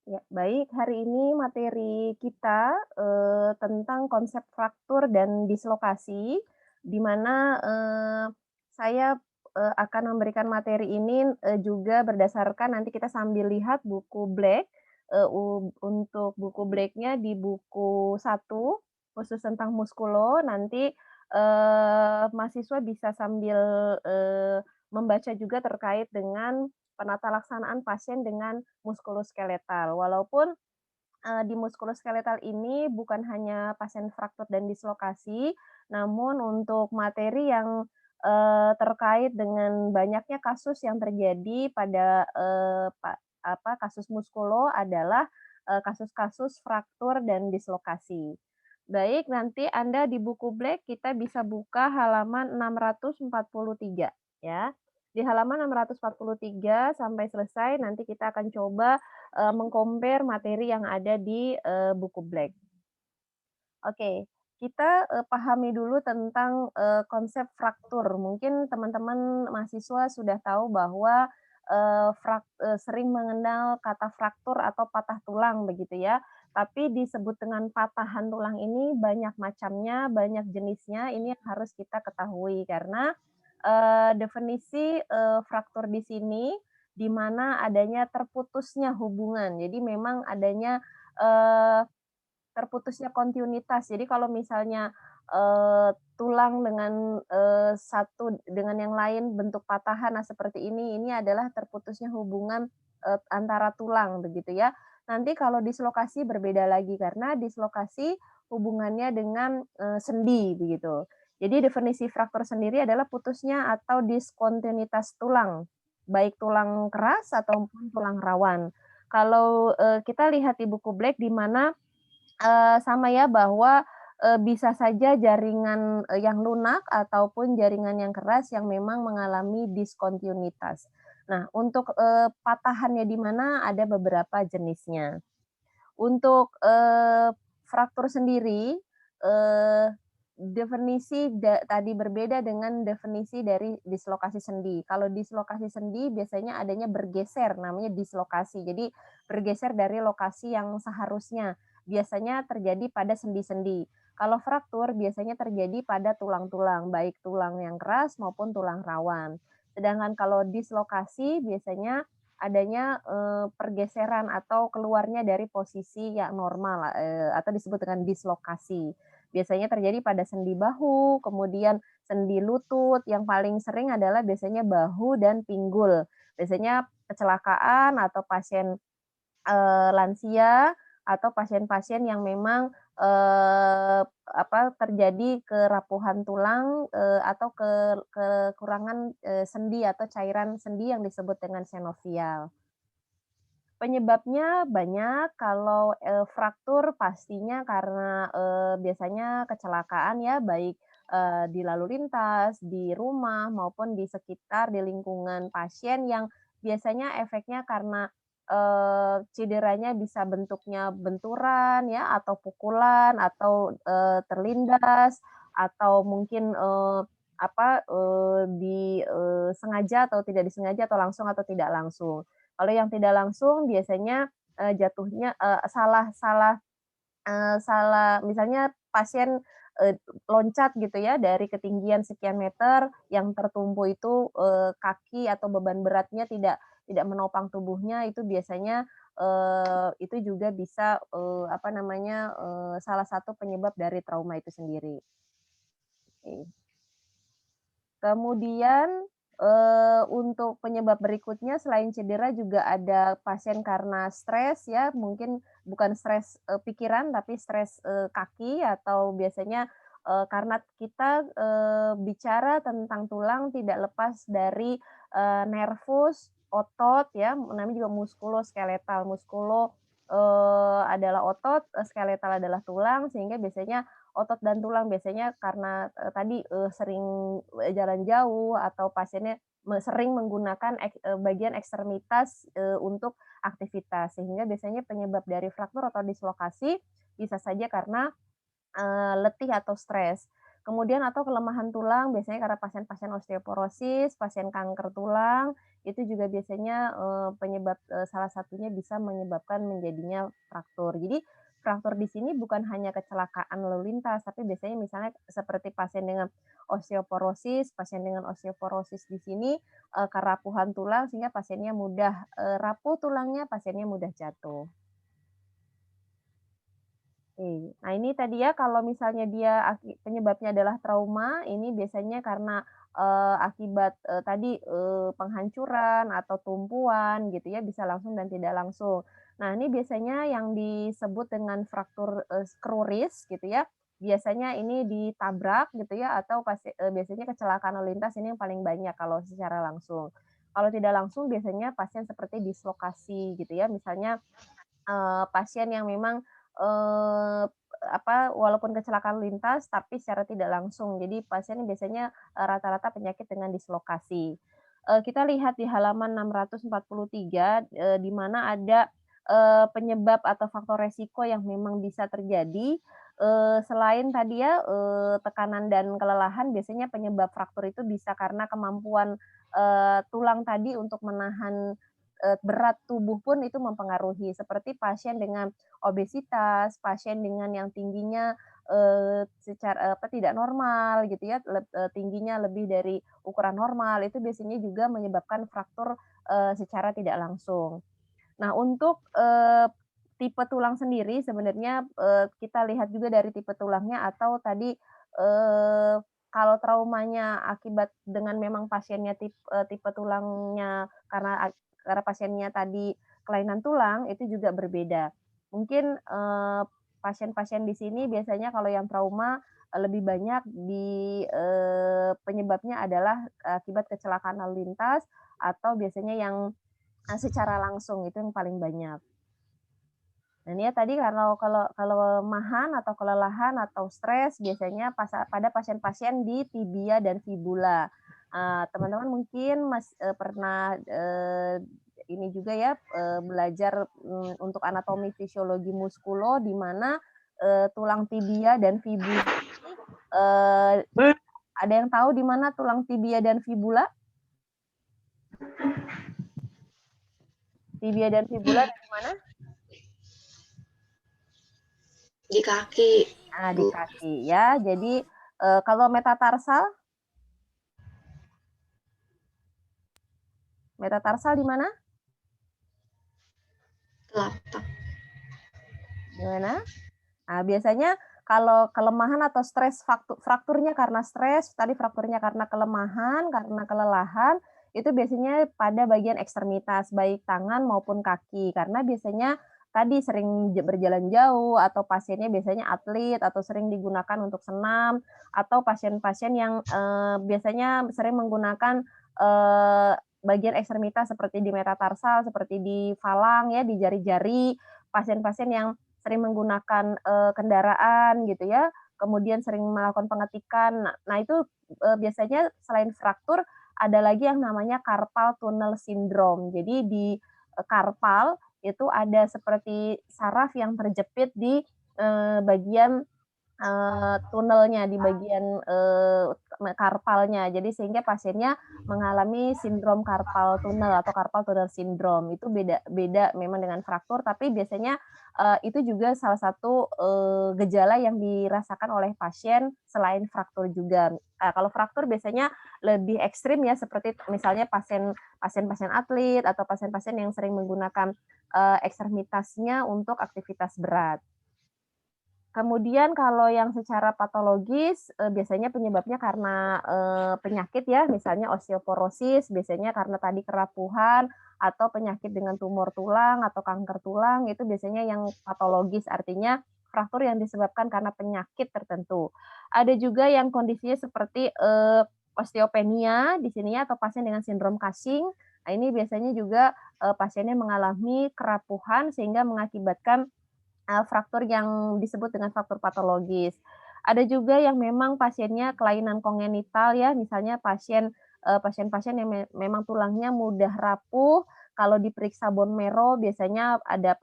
Ya, baik. Hari ini materi kita, tentang konsep fraktur dan dislokasi, di mana, saya, akan memberikan materi ini, juga berdasarkan nanti kita sambil lihat buku Black, untuk buku Black-nya di buku 1 khusus tentang muskulo, nanti, mahasiswa bisa sambil, membaca juga terkait dengan penata laksanaan pasien dengan muskuloskeletal. Walaupun, di muskuloskeletal ini bukan hanya pasien fraktur dan dislokasi, namun untuk materi yang, terkait dengan banyaknya kasus yang terjadi pada, kasus muskulo adalah, kasus-kasus fraktur dan dislokasi. Baik, nanti Anda di buku Black kita bisa buka halaman 643 ya. Di halaman 643 sampai selesai nanti kita akan coba meng-compare materi yang ada di, buku Black. Oke, kita, pahami dulu tentang, konsep fraktur. Mungkin teman-teman mahasiswa sudah tahu bahwa, sering mengenal kata fraktur atau patah tulang begitu ya. Tapi disebut dengan patahan tulang ini banyak macamnya, banyak jenisnya, ini yang harus kita ketahui karena, definisi, fraktur di sini, di mana adanya terputusnya hubungan. Jadi memang adanya, eee terputusnya kontinuitas. Jadi kalau misalnya, tulang dengan, satu dengan yang lain bentuk patahan, nah seperti ini adalah terputusnya hubungan, antara tulang begitu ya. Nanti kalau dislokasi berbeda lagi karena dislokasi hubungannya dengan, sendi begitu. Jadi definisi fraktur sendiri adalah putusnya atau diskontinuitas tulang, baik tulang keras ataupun tulang rawan. Kalau, kita lihat di buku Black di mana sama ya bahwa, bisa saja jaringan, yang lunak ataupun jaringan yang keras yang memang mengalami diskontinuitas. Nah untuk, patahannya di mana ada beberapa jenisnya. Untuk, fraktur sendiri, eee, definisi tadi berbeda dengan definisi dari dislokasi sendi. Kalau dislokasi sendi biasanya adanya bergeser, namanya dislokasi. Jadi bergeser dari lokasi yang seharusnya, biasanya terjadi pada sendi-sendi. Kalau fraktur biasanya terjadi pada tulang-tulang, baik tulang yang keras maupun tulang rawan. Sedangkan kalau dislokasi biasanya adanya, pergeseran atau keluarnya dari posisi yang normal, atau disebut dengan dislokasi. Biasanya terjadi pada sendi bahu, kemudian sendi lutut, yang paling sering adalah biasanya bahu dan pinggul. Biasanya kecelakaan atau pasien lansia atau pasien-pasien yang memang, terjadi kerapuhan tulang, atau kekurangan, sendi atau cairan sendi yang disebut dengan sinovial. Penyebabnya banyak, kalau, fraktur pastinya karena, biasanya kecelakaan ya, baik, di lalu lintas, di rumah, maupun di sekitar, di lingkungan pasien yang biasanya efeknya karena, cederanya bisa bentuknya benturan ya, atau pukulan, atau, terlindas, atau mungkin, sengaja atau tidak disengaja, atau langsung atau tidak langsung. Kalau yang tidak langsung biasanya, jatuhnya, salah salah, salah misalnya pasien, loncat gitu ya dari ketinggian sekian meter, yang tertumpu itu, kaki atau beban beratnya tidak menopang tubuhnya, itu biasanya, itu juga bisa, salah satu penyebab dari trauma itu sendiri. Oke. Kemudian, untuk penyebab berikutnya selain cedera juga ada pasien karena stres ya, mungkin bukan stres, pikiran tapi stres, kaki atau biasanya, karena kita, bicara tentang tulang tidak lepas dari, nervus, otot ya, namanya juga muskuloskeletal. Adalah otot, skeletal adalah tulang, sehingga biasanya otot dan tulang biasanya karena, tadi, sering, jalan jauh atau pasiennya sering menggunakan bagian ekstremitas, untuk aktivitas. Sehingga biasanya penyebab dari fraktur atau dislokasi bisa saja karena letih atau stres. Kemudian atau kelemahan tulang biasanya karena pasien-pasien osteoporosis, pasien kanker tulang, itu juga biasanya, penyebab salah satunya bisa menyebabkan menjadinya fraktur. Jadi fraktur di sini bukan hanya kecelakaan lalu lintas, tapi biasanya misalnya seperti pasien dengan osteoporosis di sini, kerapuhan tulang sehingga pasiennya mudah, rapuh tulangnya, pasiennya mudah jatuh. Oke. Nah, ini tadi ya kalau misalnya dia penyebabnya adalah trauma, ini biasanya karena, akibat, tadi, penghancuran atau tumpuan gitu ya, bisa langsung dan tidak langsung. Nah, ini biasanya yang disebut dengan fraktur, skruris gitu ya, biasanya ini ditabrak gitu ya atau biasanya kecelakaan lalu lintas ini yang paling banyak kalau secara langsung. Kalau tidak langsung biasanya pasien seperti dislokasi gitu ya, misalnya pasien yang memang, walaupun kecelakaan lintas, tapi secara tidak langsung. Jadi pasien biasanya, rata-rata penyakit dengan dislokasi. Kita lihat di halaman 643, di mana ada, penyebab atau faktor resiko yang memang bisa terjadi, selain tadi ya, tekanan dan kelelahan, biasanya penyebab fraktur itu bisa karena kemampuan, tulang tadi untuk menahan berat tubuh pun itu mempengaruhi, seperti pasien dengan obesitas, pasien dengan yang tingginya, tidak normal gitu ya, tingginya lebih dari ukuran normal, itu biasanya juga menyebabkan fraktur, secara tidak langsung. Nah, untuk, tipe tulang sendiri sebenarnya, kita lihat juga dari tipe tulangnya atau tadi, kalau traumanya akibat dengan memang pasiennya tipe tulangnya karena pasiennya tadi kelainan tulang, itu juga berbeda. Mungkin, pasien-pasien di sini biasanya kalau yang trauma, lebih banyak penyebabnya adalah akibat kecelakaan lalu lintas atau biasanya yang secara langsung itu yang paling banyak. Dan ya tadi kalau kalau kelemahan atau kelelahan atau stres biasanya pada pasien-pasien di tibia dan fibula. Teman-teman mungkin pernah, ini juga ya, belajar, untuk anatomi fisiologi muskulo di mana, tulang tibia dan fibula ini, ada yang tahu di mana tulang tibia dan fibula? Tibia dan fibula ada di mana? Di kaki, Nah, di Bu. kaki ya. Jadi, kalau metatarsal di mana? Telapak. Di mana? Nah, biasanya kalau kelemahan atau stres frakturnya karena stres, tadi frakturnya karena kelemahan, karena kelelahan, itu biasanya pada bagian ekstremitas, baik tangan maupun kaki. Karena biasanya tadi sering berjalan jauh, atau pasiennya biasanya atlet, atau sering digunakan untuk senam, atau pasien-pasien yang, biasanya sering menggunakan, bagian ekstremitas seperti di metatarsal, seperti di falang ya, di jari-jari, pasien-pasien yang sering menggunakan, kendaraan gitu ya, kemudian sering melakukan pengetikan. Nah itu, biasanya selain fraktur, ada lagi yang namanya carpal tunnel syndrome. Jadi di, karpal itu ada seperti saraf yang terjepit di, bagian tunnelnya di bagian, karpalnya. Jadi sehingga pasiennya mengalami sindrom carpal tunnel atau carpal tunnel syndrome. Itu beda beda memang dengan fraktur, tapi biasanya, itu juga salah satu, gejala yang dirasakan oleh pasien selain fraktur juga. Kalau fraktur biasanya lebih ekstrim ya, seperti misalnya pasien-pasien atlet atau pasien-pasien yang sering menggunakan, ekstremitasnya untuk aktivitas berat. Kemudian kalau yang secara patologis, biasanya penyebabnya karena, penyakit ya, misalnya osteoporosis, biasanya karena tadi kerapuhan, atau penyakit dengan tumor tulang, atau kanker tulang, itu biasanya yang patologis, artinya fraktur yang disebabkan karena penyakit tertentu. Ada juga yang kondisinya seperti, osteopenia di sini ya, atau pasien dengan sindrom Cushing. Nah, ini biasanya juga, pasiennya mengalami kerapuhan sehingga mengakibatkan fraktur yang disebut dengan fraktur patologis. Ada juga yang memang pasiennya kelainan kongenital ya, misalnya pasien-pasien yang memang tulangnya mudah rapuh, kalau diperiksa bone marrow biasanya ada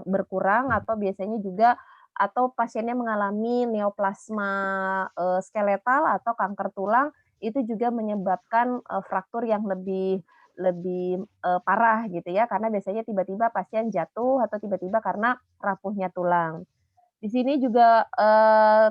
berkurang atau biasanya juga, atau pasiennya mengalami neoplasma, skeletal atau kanker tulang, itu juga menyebabkan, fraktur yang lebih lebih, parah gitu ya, karena biasanya tiba-tiba pasien jatuh atau tiba-tiba karena rapuhnya tulang. Di sini juga,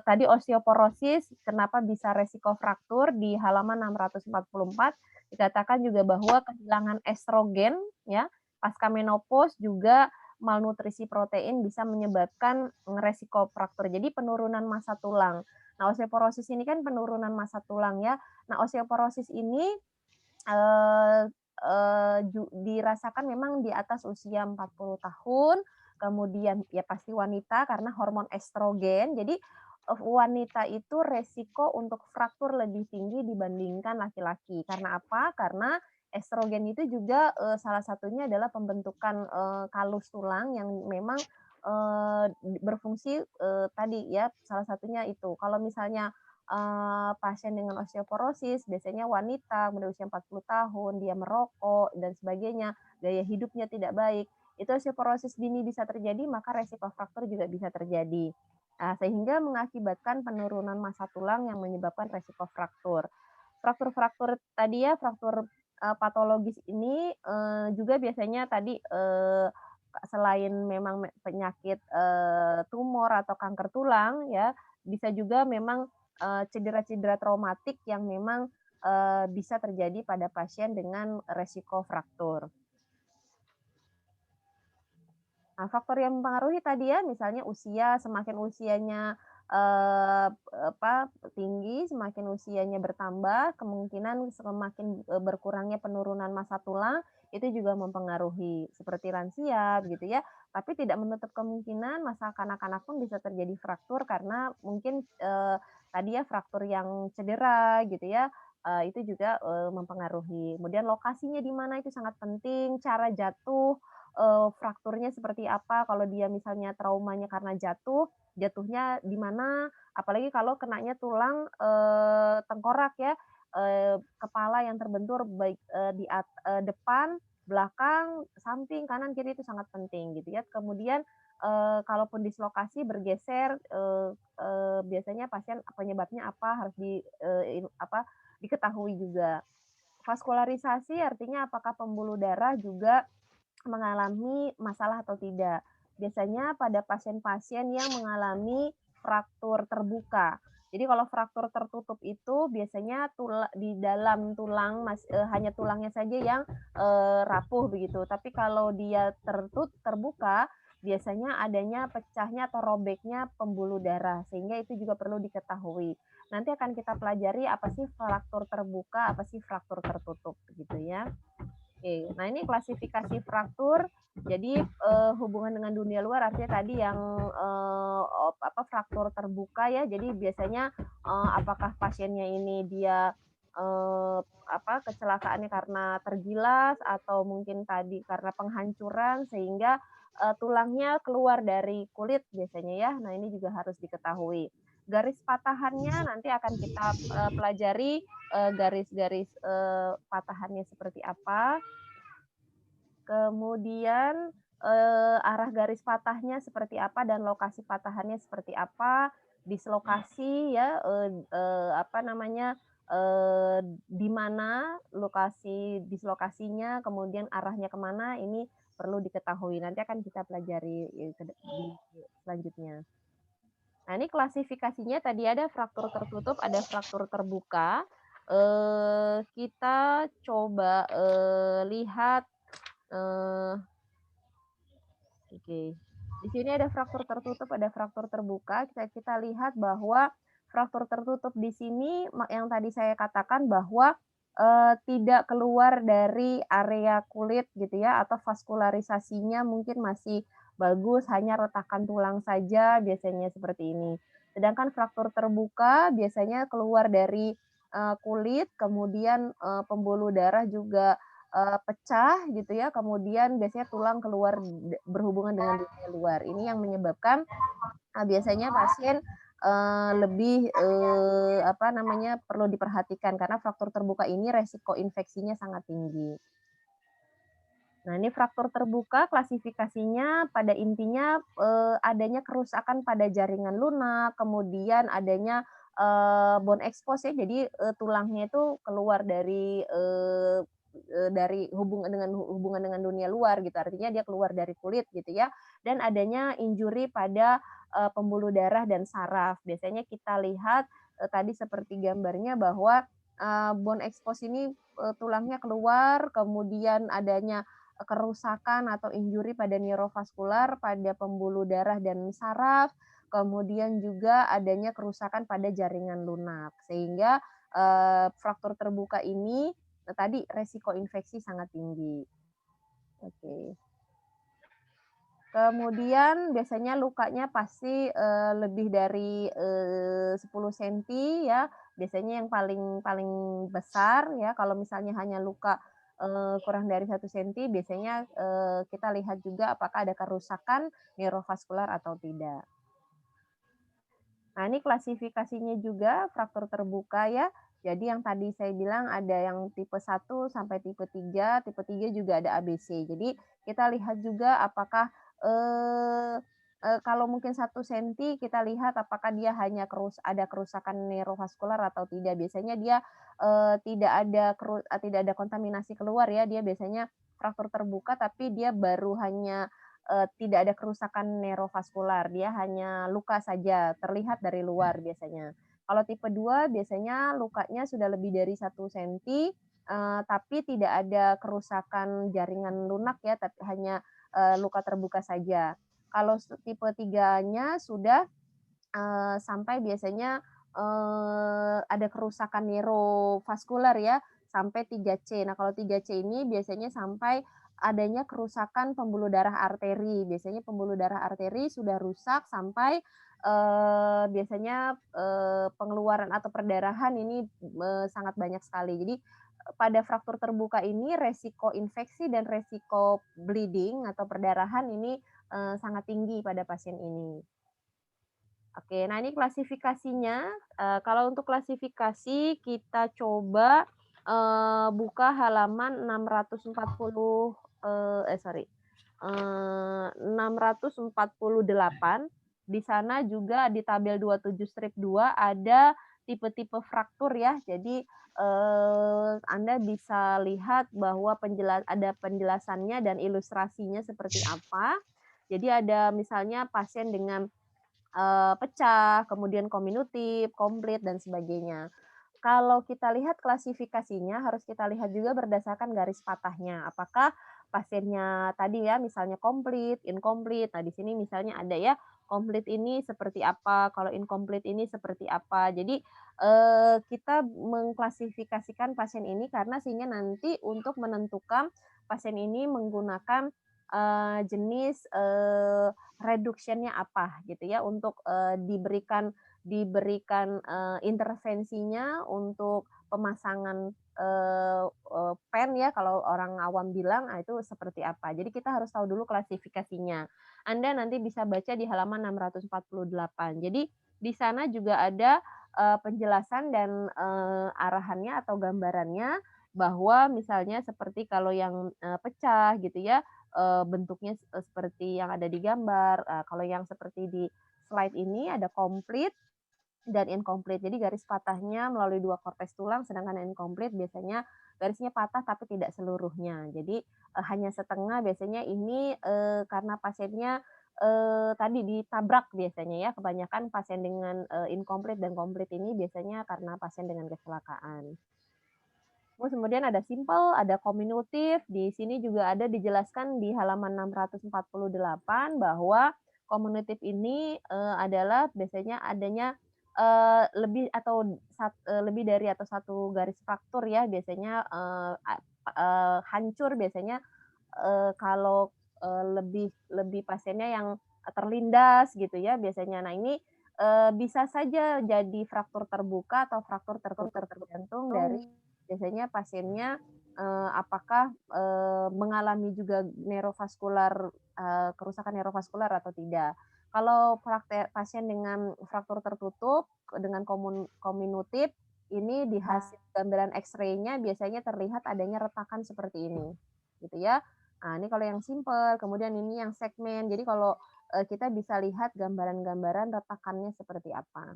tadi osteoporosis kenapa bisa resiko fraktur di halaman 644 dikatakan juga bahwa kehilangan estrogen ya, pasca menopause juga malnutrisi protein bisa menyebabkan resiko fraktur. Jadi penurunan massa tulang. Nah, osteoporosis ini kan penurunan massa tulang ya. Nah, osteoporosis ini, eee dirasakan memang di atas usia 40 tahun, kemudian ya pasti wanita karena hormon estrogen. Jadi, wanita itu resiko untuk fraktur lebih tinggi dibandingkan laki-laki. Karena apa? Karena estrogen itu juga, salah satunya adalah pembentukan, kalus tulang yang memang, berfungsi, tadi ya, salah satunya itu. Kalau misalnya pasien dengan osteoporosis, biasanya wanita muda usia 40 tahun, dia merokok dan sebagainya, gaya hidupnya tidak baik, itu osteoporosis dini bisa terjadi, maka resiko fraktur juga bisa terjadi. Nah, sehingga mengakibatkan penurunan massa tulang yang menyebabkan resiko fraktur. Fraktur-fraktur tadi ya, fraktur, patologis ini, juga biasanya tadi, selain memang penyakit, tumor atau kanker tulang ya, bisa juga memang cedera-cedera traumatik yang memang, bisa terjadi pada pasien dengan resiko fraktur. Nah, faktor yang mempengaruhi tadi ya, misalnya usia, semakin usianya, tinggi, semakin usianya bertambah, kemungkinan semakin, berkurangnya penurunan massa tulang, itu juga mempengaruhi, seperti lansia gitu ya. Tapi tidak menutup kemungkinan masa kanak-kanak pun bisa terjadi fraktur karena mungkin, tadi ya fraktur yang cedera gitu ya, itu juga, mempengaruhi. Kemudian lokasinya di mana itu sangat penting, cara jatuh, frakturnya seperti apa, kalau dia misalnya traumanya karena jatuh, jatuhnya di mana, apalagi kalau kenanya tulang, tengkorak ya, kepala yang terbentur baik, depan, belakang, samping, kanan, kiri itu sangat penting gitu ya. Kemudian, kalaupun dislokasi bergeser, biasanya pasien penyebabnya apa harus diketahui juga. Vaskularisasi artinya apakah pembuluh darah juga mengalami masalah atau tidak. Biasanya pada pasien-pasien yang mengalami fraktur terbuka. Jadi kalau fraktur tertutup itu biasanya di dalam tulang hanya tulangnya saja yang, rapuh begitu. Tapi kalau dia terbuka, biasanya adanya pecahnya atau robeknya pembuluh darah, sehingga itu juga perlu diketahui. Nanti akan kita pelajari apa sih fraktur terbuka, apa sih fraktur tertutup, gitu ya. Oke, nah ini klasifikasi fraktur. Jadi, hubungan dengan dunia luar artinya tadi yang, fraktur terbuka ya. Jadi biasanya, apakah pasiennya ini dia, kecelakaannya karena tergilas atau mungkin tadi karena penghancuran sehingga, tulangnya keluar dari kulit biasanya ya. Nah ini juga harus diketahui. Garis patahannya nanti akan kita, pelajari, garis-garis, patahannya seperti apa. Kemudian, arah garis patahnya seperti apa dan lokasi patahannya seperti apa, dislokasi ya, di mana lokasi dislokasinya, kemudian arahnya kemana ini perlu diketahui. Nanti akan kita pelajari, di selanjutnya. Nah, ini klasifikasinya tadi ada fraktur tertutup, ada fraktur terbuka. Kita coba, lihat, eee oke. Di sini ada fraktur tertutup, ada fraktur terbuka. Kita kita lihat bahwa fraktur tertutup di sini yang tadi saya katakan bahwa, tidak keluar dari area kulit gitu ya, atau vaskularisasinya mungkin masih bagus, hanya retakan tulang saja, biasanya seperti ini. Sedangkan fraktur terbuka biasanya keluar dari, kulit, kemudian, pembuluh darah juga pecah gitu ya, kemudian biasanya tulang keluar berhubungan dengan dunia luar. Ini yang menyebabkan, biasanya pasien, lebih, perlu diperhatikan karena fraktur terbuka ini resiko infeksinya sangat tinggi. Nah, ini fraktur terbuka klasifikasinya pada intinya, adanya kerusakan pada jaringan lunak, kemudian adanya, bone expose ya, jadi, tulangnya itu keluar dari hubungan dengan dunia luar gitu, artinya dia keluar dari kulit gitu ya, dan adanya injury pada, pembuluh darah dan saraf. Biasanya kita lihat, tadi seperti gambarnya bahwa, bone expose ini, tulangnya keluar, kemudian adanya kerusakan atau injury pada neurovaskular, pada pembuluh darah dan saraf, kemudian juga adanya kerusakan pada jaringan lunak. Sehingga, fraktur terbuka ini, tadi resiko infeksi sangat tinggi. Oke. Kemudian biasanya lukanya pasti, lebih dari, 10 senti ya, biasanya yang paling paling besar ya, kalau misalnya hanya luka, kurang dari 1 senti biasanya, kita lihat juga apakah ada kerusakan neurovaskular atau tidak. Nah, ini klasifikasinya juga fraktur terbuka ya. Jadi yang tadi saya bilang ada yang tipe 1 sampai tipe 3 juga ada ABC. Jadi kita lihat juga apakah, eee kalau mungkin 1 senti kita lihat apakah dia hanya ada kerusakan neurovaskular atau tidak. Biasanya dia, tidak ada kontaminasi keluar ya, dia biasanya fraktur terbuka tapi dia baru hanya tidak ada kerusakan neurovaskular, dia hanya luka saja, terlihat dari luar biasanya. Kalau tipe 2 biasanya lukanya sudah lebih dari 1 senti, tapi tidak ada kerusakan jaringan lunak ya, tapi hanya, luka terbuka saja. Kalau tipe 3-nya sudah, sampai biasanya, ada kerusakan neurovaskular ya, sampai 3C. Nah, kalau 3C ini biasanya sampai adanya kerusakan pembuluh darah arteri. Biasanya pembuluh darah arteri sudah rusak sampai, biasanya, pengeluaran atau perdarahan ini, sangat banyak sekali. Jadi, pada fraktur terbuka ini resiko infeksi dan resiko bleeding atau perdarahan ini, sangat tinggi pada pasien ini. Oke, nah ini klasifikasinya, kalau untuk klasifikasi kita coba, buka halaman 640, 648. Di sana juga di tabel 27 strip 2 ada tipe-tipe fraktur ya. Jadi, Anda bisa lihat bahwa ada penjelasannya dan ilustrasinya seperti apa. Jadi ada misalnya pasien dengan pecah, kemudian kominutif, komplit, dan sebagainya. Kalau kita lihat klasifikasinya, harus kita lihat juga berdasarkan garis patahnya. Apakah pasiennya tadi ya, misalnya komplit, incomplete. Nah, di sini misalnya ada ya, komplit ini seperti apa, kalau incomplete ini seperti apa. Jadi, kita mengklasifikasikan pasien ini karena sehingga nanti untuk menentukan pasien ini menggunakan, jenis, reduction-nya apa gitu ya untuk, diberikan, intervensinya untuk pemasangan, pen ya kalau orang awam bilang, itu seperti apa. Jadi kita harus tahu dulu klasifikasinya. Anda nanti bisa baca di halaman 648. Jadi di sana juga ada, penjelasan dan, arahannya atau gambarannya bahwa misalnya seperti kalau yang, pecah gitu ya, bentuknya seperti yang ada di gambar, kalau yang seperti di slide ini ada komplit dan incomplete. Jadi garis patahnya melalui 2 korteks tulang, sedangkan incomplete biasanya garisnya patah tapi tidak seluruhnya. Jadi, hanya setengah biasanya ini, karena pasiennya, tadi ditabrak biasanya ya, kebanyakan pasien dengan, incomplete dan komplit ini biasanya karena pasien dengan kecelakaan. Terus kemudian ada simple, ada kominutif, di sini juga ada dijelaskan di halaman 648 bahwa kominutif ini, adalah biasanya adanya, lebih dari atau 1 garis fraktur ya biasanya, hancur biasanya, kalau, lebih lebih pasiennya yang terlindas gitu ya biasanya. Nah ini, bisa saja jadi fraktur terbuka atau fraktur tertutup tergantung dari biasanya pasiennya, apakah, mengalami juga kerusakan neurovaskular atau tidak. Kalau pasien dengan fraktur tertutup dengan kominutif, ini di hasil gambaran X-ray-nya biasanya terlihat adanya retakan seperti ini, gitu ya. Nah, ini kalau yang simple, kemudian ini yang segmen. Jadi kalau, kita bisa lihat gambaran-gambaran retakannya seperti apa.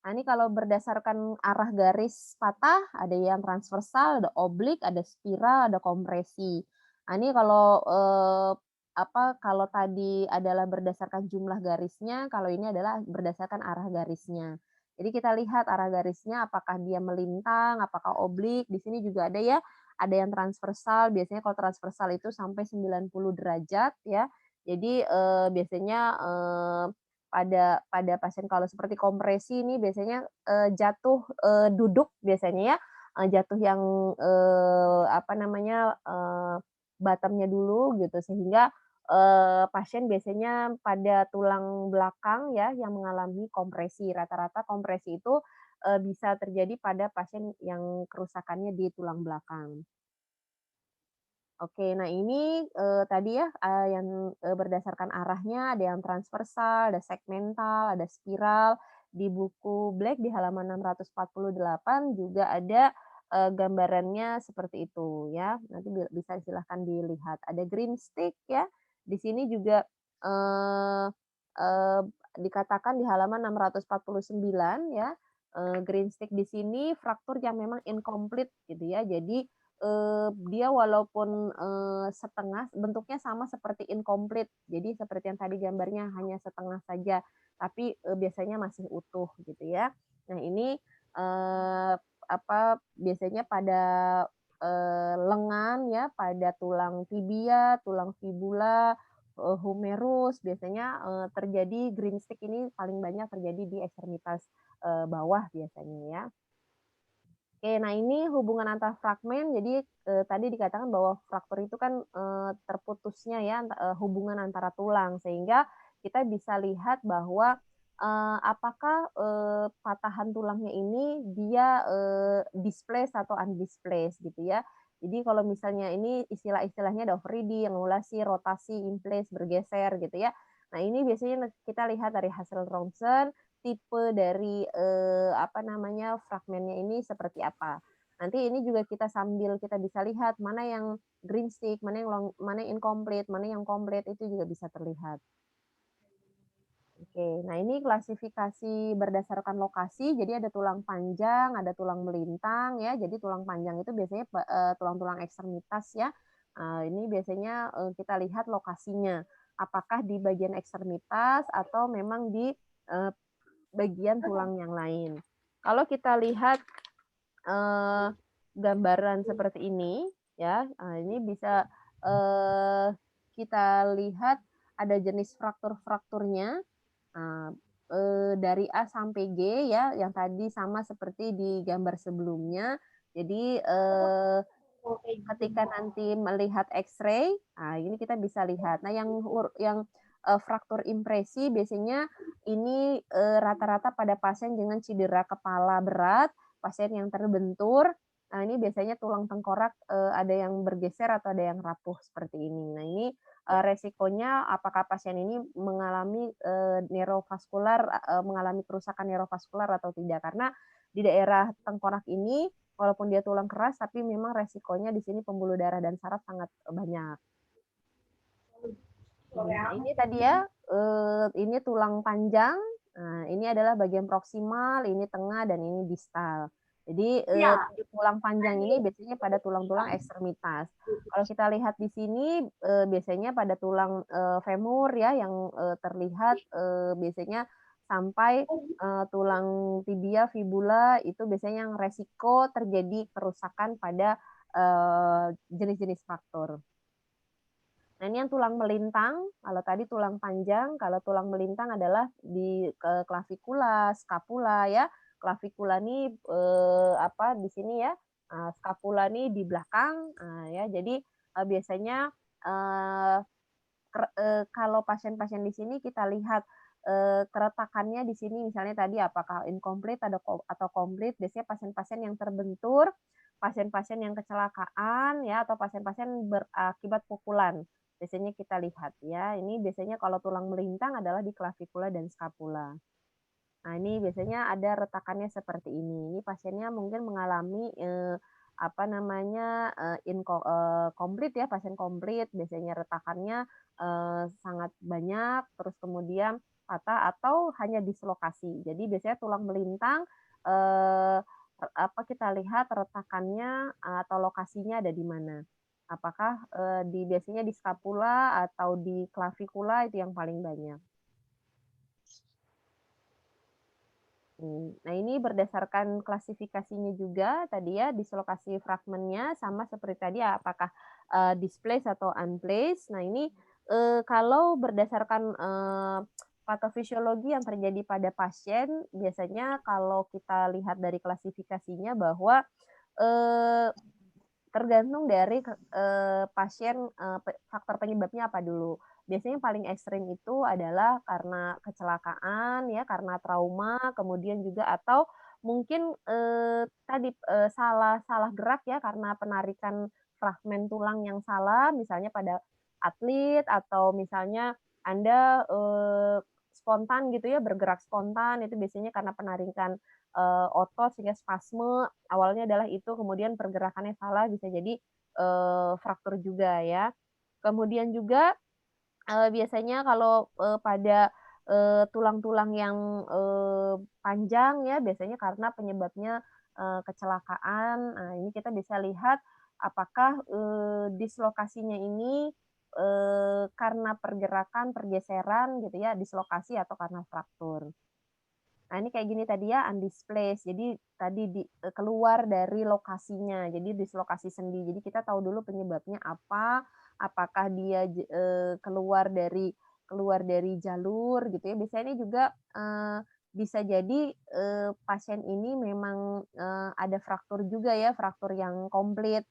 Nah, ini kalau berdasarkan arah garis patah, ada yang transversal, ada oblik, ada spiral, ada kompresi. Nah, ini kalau, kalau tadi adalah berdasarkan jumlah garisnya, kalau ini adalah berdasarkan arah garisnya. Jadi kita lihat arah garisnya apakah dia melintang, apakah oblik, di sini juga ada ya, ada yang transversal, biasanya kalau transversal itu sampai 90 derajat ya. Jadi, biasanya, pada pasien kalau seperti kompresi ini biasanya, jatuh, duduk biasanya ya, jatuh yang, bottom-nya dulu gitu sehingga, pasien biasanya pada tulang belakang ya yang mengalami kompresi. Rata-rata kompresi itu, bisa terjadi pada pasien yang kerusakannya di tulang belakang. Oke, nah ini, tadi ya, yang, berdasarkan arahnya ada yang transversal, ada segmental, ada spiral. Di buku Black di halaman 648 juga ada, gambarannya seperti itu ya, nanti bisa silahkan dilihat. Ada green stick ya, di sini juga, eee eee, dikatakan di halaman 649 ya, green stick di sini fraktur yang memang incomplete gitu ya. Jadi, dia walaupun, setengah bentuknya sama seperti incomplete. Jadi seperti yang tadi gambarnya hanya setengah saja, tapi, biasanya masih utuh gitu ya. Nah ini, biasanya pada, lengan ya, pada tulang tibia, tulang fibula, humerus biasanya, terjadi green stick ini paling banyak terjadi di ekstremitas, bawah biasanya ya. Oke, nah ini hubungan antar fragmen, jadi, tadi dikatakan bahwa fraktur itu kan, terputusnya ya, hubungan antara tulang, sehingga kita bisa lihat bahwa, apakah, patahan tulangnya ini dia, displaced atau undisplaced gitu ya. Jadi kalau misalnya ini istilah-istilahnya ada overreading, angulasi, rotasi, in place, bergeser gitu ya. Nah ini biasanya kita lihat dari hasil ronsen, tipe dari, fragmennya ini seperti apa. Nanti ini juga kita bisa lihat mana yang green stick, mana yang incomplete, mana yang komplit, itu juga bisa terlihat. Oke, nah ini klasifikasi berdasarkan lokasi, jadi ada tulang panjang, ada tulang melintang ya, jadi tulang panjang itu biasanya tulang-tulang ekstremitas ya. Ini biasanya, kita lihat lokasinya, apakah di bagian ekstremitas atau memang di, eee, bagian tulang yang lain. Kalau kita lihat, eee, gambaran seperti ini ya, ini bisa, eee, kita lihat ada jenis fraktur-frakturnya, eee dari A sampai G ya, yang tadi sama seperti di gambar sebelumnya. Jadi, Oh, kayak gitu, ketika nanti melihat X-ray, ini kita bisa lihat. Nah, fraktur impresi biasanya ini, rata-rata pada pasien dengan cedera kepala berat, pasien yang terbentur. Nah, ini biasanya tulang tengkorak, ada yang bergeser atau ada yang rapuh seperti ini. Nah, ini, resikonya apakah pasien ini mengalami, mengalami kerusakan neurovaskular atau tidak. Karena di daerah tengkorak ini walaupun dia tulang keras, tapi memang resikonya di sini pembuluh darah dan saraf sangat, banyak. Nah ini tadi ya, ini tulang panjang, nah ini adalah bagian proksimal, ini tengah, dan ini distal. Jadi, di tulang panjang ini biasanya pada tulang-tulang ekstremitas. Kalau kita lihat di sini, biasanya pada tulang, femur ya yang, terlihat, biasanya sampai, tulang tibia, fibula, itu biasanya yang resiko terjadi kerusakan pada, jenis-jenis fraktur. Nah, ini yang tulang melintang, kalau tadi tulang panjang, kalau tulang melintang adalah di klavikula, skapula ya. Klavikula nih, di sini ya, skapula nih di belakang, ya. Jadi, biasanya, eee, kalau pasien-pasien di sini kita lihat, keretakannya di sini misalnya tadi apakah incomplete atau komplit, biasanya pasien-pasien yang terbentur, pasien-pasien yang kecelakaan ya, atau pasien-pasien berakibat pukulan. Biasanya kita lihat ya, ini biasanya kalau tulang melintang adalah di klavikula dan skapula. Nah, ini biasanya ada retakannya seperti ini. Ini pasiennya mungkin mengalami, apa namanya, komplit ya, pasien komplit, biasanya retakannya, sangat banyak, terus kemudian patah atau hanya dislokasi. Jadi biasanya tulang melintang, eee, apa, kita lihat retakannya atau lokasinya ada di mana. Apakah, biasanya di skapula atau di klavikula itu yang paling banyak. Nah ini berdasarkan klasifikasinya juga tadi ya, dislokasi fragmennya sama seperti tadi ya, apakah, displace atau unplace. Nah ini, kalau berdasarkan, patofisiologi yang terjadi pada pasien, biasanya kalau kita lihat dari klasifikasinya bahwa, eee tergantung dari pasien, faktor penyebabnya apa dulu. Biasanya yang paling ekstrim itu adalah karena kecelakaan ya, karena trauma, kemudian juga atau mungkin, tadi, salah salah gerak ya, karena penarikan fragmen tulang yang salah, misalnya pada atlet atau misalnya Anda, spontan gitu ya, bergerak spontan, itu biasanya karena penarikan otot sehingga spasme, awalnya adalah itu, kemudian pergerakannya salah bisa jadi, fraktur juga ya. Kemudian juga, biasanya kalau, pada, tulang-tulang yang, panjang ya, biasanya karena penyebabnya, kecelakaan. Nah, ini kita bisa lihat apakah, dislokasinya ini, karena pergerakan, pergeseran gitu ya, dislokasi atau karena fraktur. Nah, ini kayak gini tadi ya, undisplaced. Jadi tadi keluar dari lokasinya, jadi dislokasi sendi. Jadi kita tahu dulu penyebabnya apa, apakah dia keluar dari jalur gitu ya. Biasanya ini juga, bisa jadi, pasien ini memang, ada fraktur juga ya, fraktur yang komplit.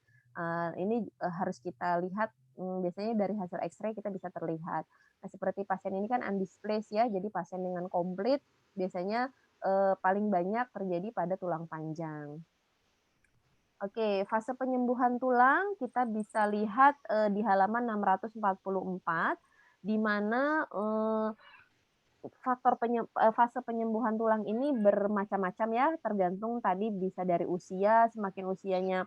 Ini, harus kita lihat, biasanya dari hasil X-ray kita bisa terlihat. Nah, seperti pasien ini kan undisplaced ya, jadi pasien dengan komplit biasanya, paling banyak terjadi pada tulang panjang. Oke, fase penyembuhan tulang kita bisa lihat, di halaman 644, di mana, fase penyembuhan tulang ini bermacam-macam ya, tergantung tadi bisa dari usia, semakin usianya,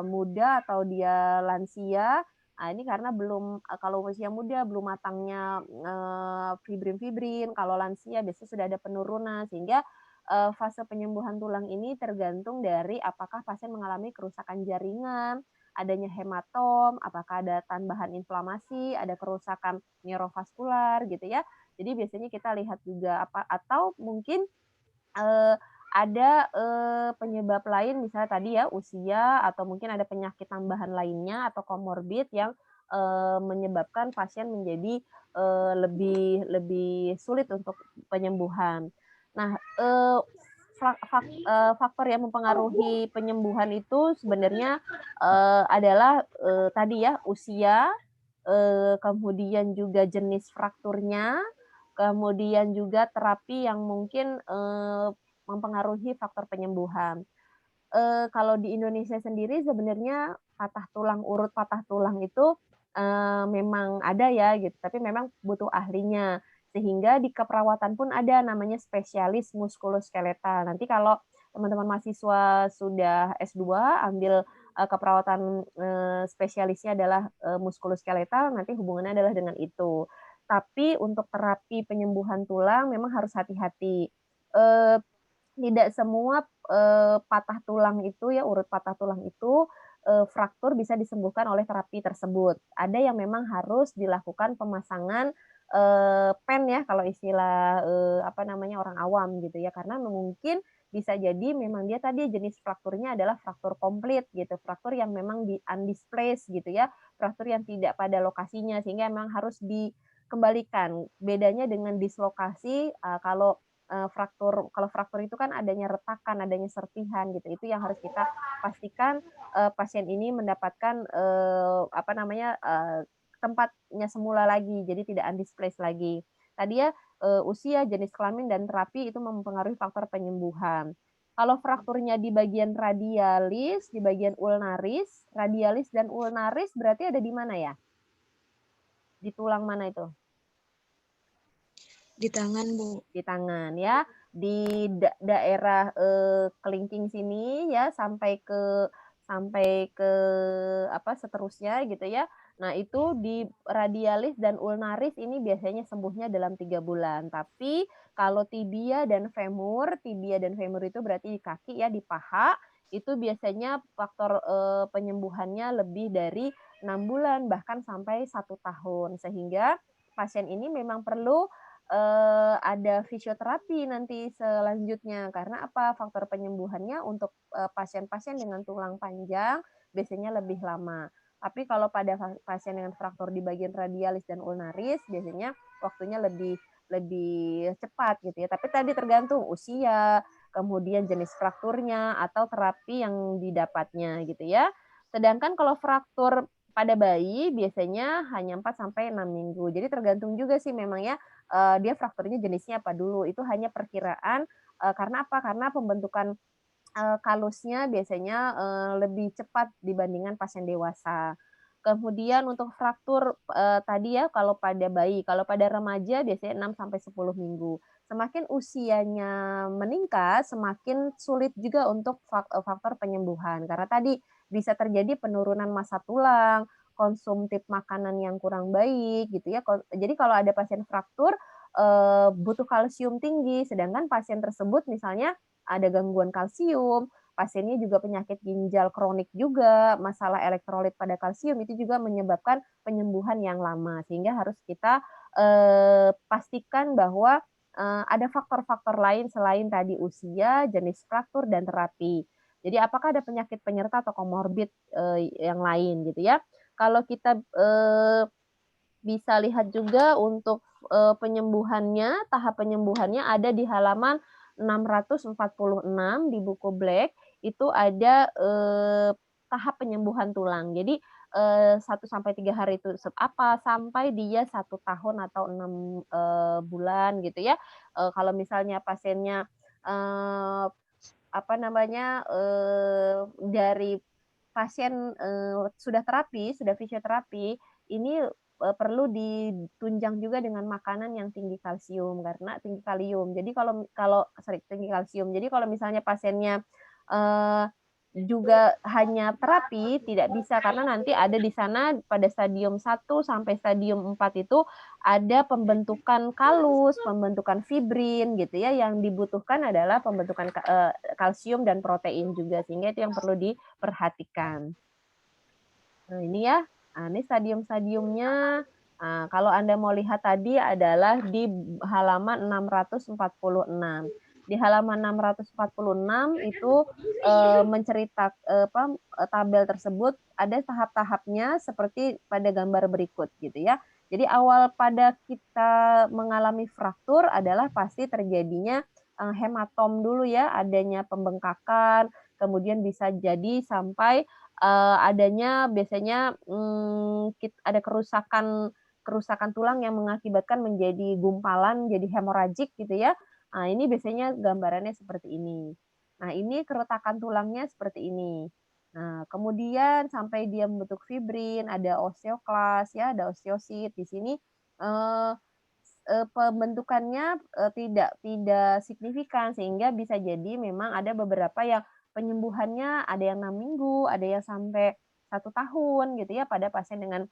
muda atau dia lansia. Nah, ini karena belum kalau usia muda belum matangnya, fibrin-fibrin, kalau lansia biasanya sudah ada penurunan, sehingga, fase penyembuhan tulang ini tergantung dari apakah pasien mengalami kerusakan jaringan, adanya hematom, apakah ada tambahan inflamasi, ada kerusakan neurovaskular gitu ya. Jadi biasanya kita lihat juga apa atau mungkin, eee, ada, penyebab lain misalnya tadi ya usia atau mungkin ada penyakit tambahan lainnya atau komorbid yang, menyebabkan pasien menjadi, lebih lebih sulit untuk penyembuhan. Nah, faktor yang mempengaruhi penyembuhan itu sebenarnya, adalah, tadi ya usia, kemudian juga jenis frakturnya, kemudian juga terapi yang mungkin, mempengaruhi faktor penyembuhan. Kalau di Indonesia sendiri sebenarnya urut patah tulang itu, memang ada ya gitu, tapi memang butuh ahlinya. Sehingga di keperawatan pun ada namanya spesialis muskuloskeletal. Nanti kalau teman-teman mahasiswa sudah S2 ambil, keperawatan, spesialisnya adalah, muskuloskeletal, nanti hubungannya adalah dengan itu. Tapi untuk terapi penyembuhan tulang memang harus hati-hati. Eee tidak semua, patah tulang itu ya, urut patah tulang itu, fraktur bisa disembuhkan oleh terapi tersebut. Ada yang memang harus dilakukan pemasangan, pen ya kalau istilah, apa namanya, orang awam gitu ya. Karena mungkin bisa jadi memang dia tadi jenis frakturnya adalah fraktur komplit gitu, fraktur yang memang undisplaced gitu ya, fraktur yang tidak pada lokasinya sehingga memang harus dikembalikan. Bedanya dengan dislokasi, kalau fraktur itu kan adanya retakan, adanya serpihan gitu, itu yang harus kita pastikan, pasien ini mendapatkan, apa namanya, tempatnya semula lagi, jadi tidak undisplaced lagi. Tadi ya, usia, jenis kelamin, dan terapi itu mempengaruhi faktor penyembuhan. Kalau frakturnya di bagian radialis, di bagian ulnaris, radialis dan ulnaris berarti ada di mana ya? Di tulang mana itu? Di tangan, Bu. Di tangan ya. di daerah, kelingking sini ya sampai ke apa, seterusnya gitu ya. Nah itu di radialis dan ulnaris ini biasanya sembuhnya dalam 3 bulan. Tapi kalau tibia dan femur itu berarti di kaki ya, di paha, itu biasanya faktor, penyembuhannya lebih dari 6 bulan, bahkan sampai 1 tahun. Sehingga pasien ini memang perlu, ada fisioterapi nanti selanjutnya. Karena apa? Faktor penyembuhannya untuk, pasien-pasien dengan tulang panjang biasanya lebih lama. Tapi kalau pada pasien dengan fraktur di bagian radialis dan ulnaris biasanya waktunya lebih lebih cepat gitu ya. Tapi tadi tergantung usia, kemudian jenis frakturnya atau terapi yang didapatnya gitu ya. Sedangkan kalau fraktur pada bayi biasanya hanya 4 sampai 6 minggu. Jadi tergantung juga sih memang ya, dia frakturnya jenisnya apa dulu. Itu hanya perkiraan, karena apa? Karena pembentukan kalusnya biasanya, lebih cepat dibandingkan pasien dewasa. Kemudian untuk fraktur, tadi ya kalau pada bayi, kalau pada remaja biasanya 6 sampai 10 minggu. Semakin usianya meningkat, semakin sulit juga untuk faktor penyembuhan. Karena tadi bisa terjadi penurunan massa tulang, konsumtif makanan yang kurang baik gitu ya. Jadi kalau ada pasien fraktur, butuh kalsium tinggi, sedangkan pasien tersebut misalnya ada gangguan kalsium, pasiennya juga penyakit ginjal kronik juga, masalah elektrolit pada kalsium itu juga menyebabkan penyembuhan yang lama. Sehingga harus kita, pastikan bahwa, ada faktor-faktor lain selain tadi usia, jenis fraktur, dan terapi. Jadi apakah ada penyakit penyerta atau komorbid, yang lain gitu ya. Kalau kita, bisa lihat juga untuk, penyembuhannya, tahap penyembuhannya ada di halaman 646 di buku Black, itu ada, tahap penyembuhan tulang. Jadi, 1 sampai 3 hari itu apa, sampai dia 1 tahun atau 6 bulan gitu ya. Kalau misalnya pasiennya, eee, apa namanya, dari pasien, sudah terapi, sudah fisioterapi, ini, perlu ditunjang juga dengan makanan yang tinggi kalsium, karena tinggi kalium. Jadi kalau kalau sorry, tinggi kalsium. Jadi kalau misalnya pasiennya, eee, juga hanya terapi, tidak bisa karena nanti ada di sana pada stadium 1 sampai stadium 4 itu ada pembentukan kalus, pembentukan fibrin gitu ya, yang dibutuhkan adalah pembentukan kalsium dan protein juga, sehingga itu yang perlu diperhatikan. Nah ini ya, ini stadium-stadiumnya. Nah, kalau Anda mau lihat tadi adalah di halaman 646. Di halaman 646 itu, tabel tersebut ada tahap-tahapnya seperti pada gambar berikut gitu ya. Jadi awal pada kita mengalami fraktur adalah pasti terjadinya, hematom dulu ya, adanya pembengkakan, kemudian bisa jadi sampai adanya biasanya, ada kerusakan kerusakan tulang yang mengakibatkan menjadi gumpalan, jadi hemoragik gitu ya. Nah, ini biasanya gambarannya seperti ini. Nah, ini keretakan tulangnya seperti ini. Nah, kemudian sampai dia membentuk fibrin, ada osteoklas ya, ada osteosit. Di sini, eee pembentukannya, tidak signifikan sehingga bisa jadi memang ada beberapa yang penyembuhannya ada yang 6 minggu, ada yang sampai 1 tahun gitu ya pada pasien dengan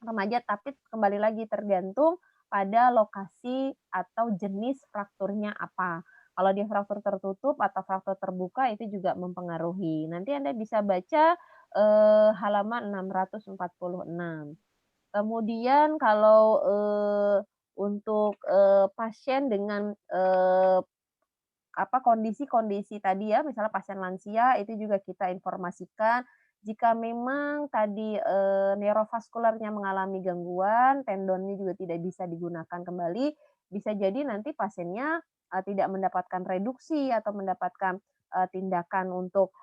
remaja, tapi kembali lagi tergantung pada lokasi atau jenis frakturnya apa. Kalau dia fraktur tertutup atau fraktur terbuka itu juga mempengaruhi. Nanti Anda bisa baca, halaman 646. Kemudian kalau, untuk, pasien dengan, kondisi-kondisi tadi ya, misalnya pasien lansia itu juga kita informasikan jika memang tadi, neurovaskularnya mengalami gangguan, tendonnya juga tidak bisa digunakan kembali, bisa jadi nanti pasiennya, tidak mendapatkan reduksi atau mendapatkan, tindakan untuk,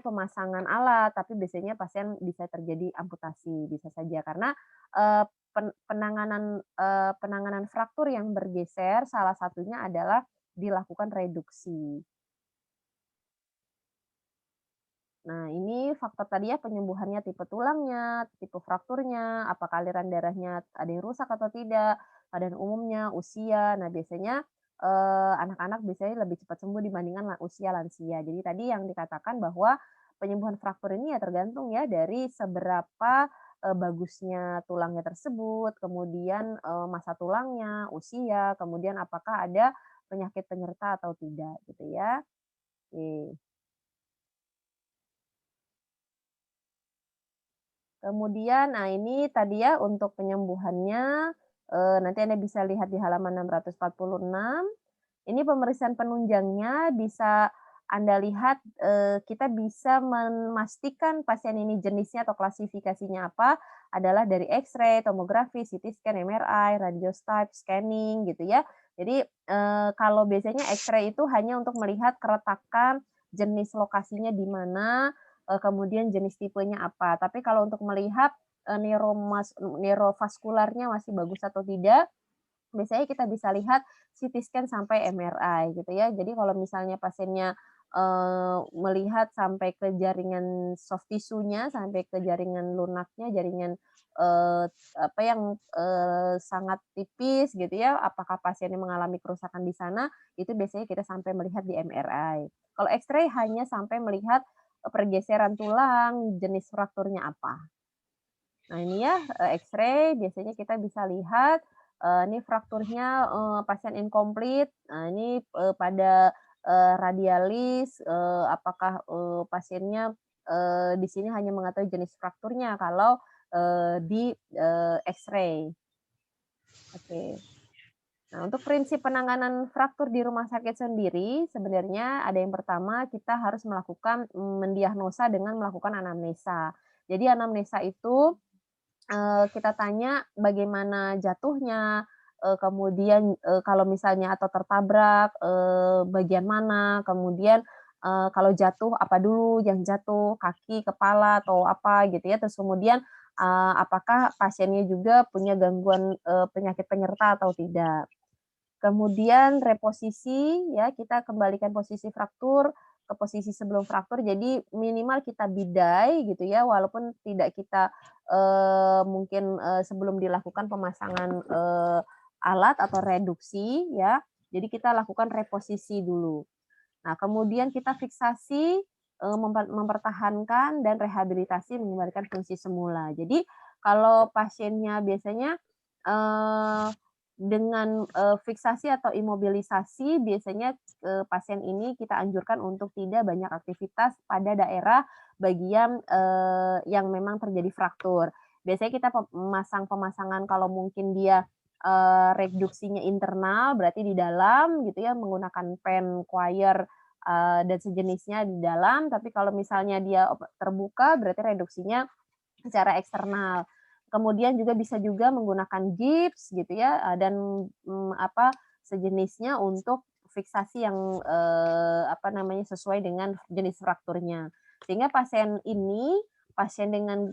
pemasangan alat, tapi biasanya pasien bisa terjadi amputasi, bisa saja. Karena, eee, penanganan fraktur yang bergeser salah satunya adalah dilakukan reduksi. Nah, ini faktor tadi ya penyembuhannya, tipe tulangnya, tipe frakturnya, apakah aliran darahnya ada yang rusak atau tidak, keadaan umumnya, usia. Nah, biasanya, anak-anak biasanya lebih cepat sembuh dibandingkan usia lansia. Jadi tadi yang dikatakan bahwa penyembuhan fraktur ini ya tergantung ya dari seberapa, bagusnya tulangnya tersebut, kemudian, masa tulangnya, usia, kemudian apakah ada penyakit penyerta atau tidak gitu ya. Oke. Kemudian, nah ini tadi ya untuk penyembuhannya, nanti Anda bisa lihat di halaman 646. Ini pemeriksaan penunjangnya bisa Anda lihat, kita bisa memastikan pasien ini jenisnya atau klasifikasinya apa, adalah dari X-ray, tomografi, CT scan, MRI, radiostyle, scanning gitu ya. Jadi, kalau biasanya X-ray itu hanya untuk melihat keretakan, jenis lokasinya di mana, kemudian jenis tipenya apa. Tapi kalau untuk melihat, neurovaskularnya masih bagus atau tidak, biasanya kita bisa lihat CT scan sampai MRI gitu ya. Jadi kalau misalnya pasiennya, melihat sampai ke jaringan soft tissue-nya, sampai ke jaringan lunaknya, jaringan, eee, apa yang, sangat tipis gitu ya, apakah pasiennya mengalami kerusakan di sana, itu biasanya kita sampai melihat di MRI. Kalau X-ray hanya sampai melihat, pergeseran tulang, jenis frakturnya apa. Nah ini ya, X-ray biasanya kita bisa lihat, ini frakturnya, pasien incomplete. Nah ini, pada, radialis, apakah, pasiennya, di sini hanya mengetahui jenis frakturnya kalau, di, X-ray. Oke. Nah, untuk prinsip penanganan fraktur di rumah sakit sendiri, sebenarnya ada yang pertama kita harus melakukan, mendiagnosa dengan melakukan anamnesa. Jadi anamnesa itu kita tanya bagaimana jatuhnya, kemudian, kalau misalnya atau tertabrak, bagian mana, kemudian, kalau jatuh apa dulu yang jatuh, kaki, kepala, atau apa gitu ya. Terus kemudian, apakah pasiennya juga punya gangguan, penyakit penyerta atau tidak. Kemudian reposisi ya, kita kembalikan posisi fraktur ke posisi sebelum fraktur, jadi minimal kita bidai gitu ya, walaupun tidak kita, mungkin, sebelum dilakukan pemasangan, alat atau reduksi ya, jadi kita lakukan reposisi dulu. Nah, kemudian kita fiksasi, mempertahankan dan rehabilitasi mengembalikan fungsi semula. Jadi kalau pasiennya biasanya, eee, dengan, fiksasi atau imobilisasi biasanya, pasien ini kita anjurkan untuk tidak banyak aktivitas pada daerah bagian, yang memang terjadi fraktur. Biasanya kita memasang pemasangan kalau mungkin dia, reduksinya internal berarti di dalam gitu ya menggunakan pen, wire, dan sejenisnya di dalam, tapi kalau misalnya dia terbuka berarti reduksinya secara eksternal. Kemudian juga bisa juga menggunakan gips gitu ya, dan, sejenisnya untuk fiksasi yang, apa namanya, sesuai dengan jenis frakturnya. Sehingga pasien ini, pasien dengan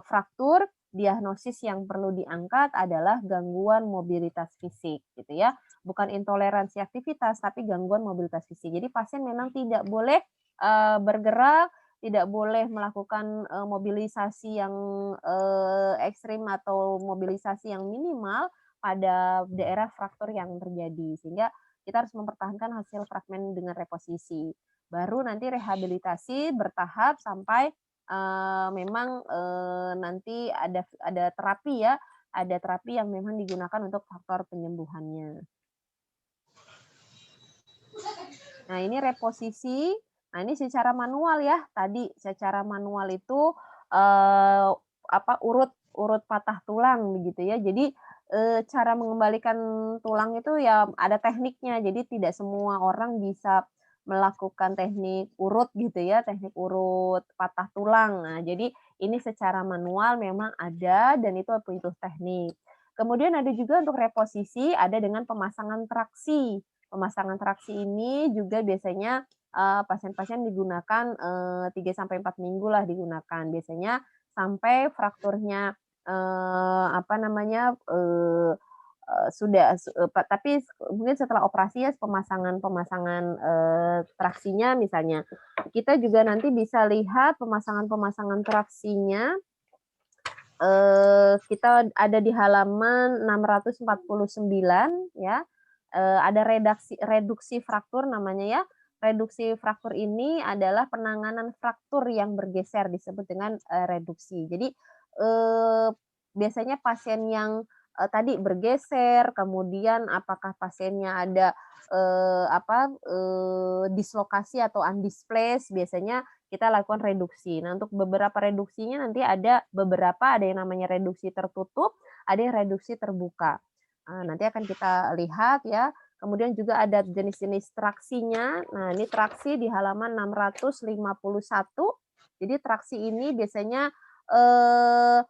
fraktur, diagnosis yang perlu diangkat adalah gangguan mobilitas fisik gitu ya, bukan intoleransi aktivitas, tapi gangguan mobilitas fisik. Jadi pasien memang tidak boleh, bergerak, tidak boleh melakukan, mobilisasi yang, ekstrim atau mobilisasi yang minimal pada daerah fraktur yang terjadi. Sehingga kita harus mempertahankan hasil fragmen dengan reposisi. Baru nanti rehabilitasi bertahap sampai, memang, nanti ada terapi ya, ada terapi yang memang digunakan untuk faktor penyembuhannya. Nah, ini reposisi. Nah, ini secara manual ya. Tadi secara manual itu, urut urut patah tulang begitu ya. Jadi, cara mengembalikan tulang itu ya ada tekniknya. Jadi tidak semua orang bisa melakukan teknik urut gitu ya, teknik urut patah tulang. Nah, jadi ini secara manual memang ada dan itu butuh teknik. Kemudian ada juga untuk reposisi, ada dengan pemasangan traksi. Pemasangan traksi ini juga biasanya, pasien-pasien digunakan, 3 sampai 4 minggu lah digunakan. Biasanya sampai frakturnya, apa namanya, sudah tapi mungkin setelah operasi ya pemasangan-pemasangan, traksinya misalnya. Kita juga nanti bisa lihat pemasangan-pemasangan traksinya, kita ada di halaman 649 ya. ada reduksi fraktur namanya ya. Reduksi fraktur ini adalah penanganan fraktur yang bergeser disebut dengan, reduksi. Jadi, eee, biasanya pasien yang, tadi bergeser, kemudian apakah pasiennya ada, dislokasi atau undisplaced, biasanya kita lakukan reduksi. Nah, untuk beberapa reduksinya nanti ada beberapa, ada yang namanya reduksi tertutup, ada yang reduksi terbuka. Nanti akan kita lihat ya. Kemudian juga ada jenis-jenis traksinya. Nah, ini traksi di halaman 651. Jadi traksi ini biasanya, eee,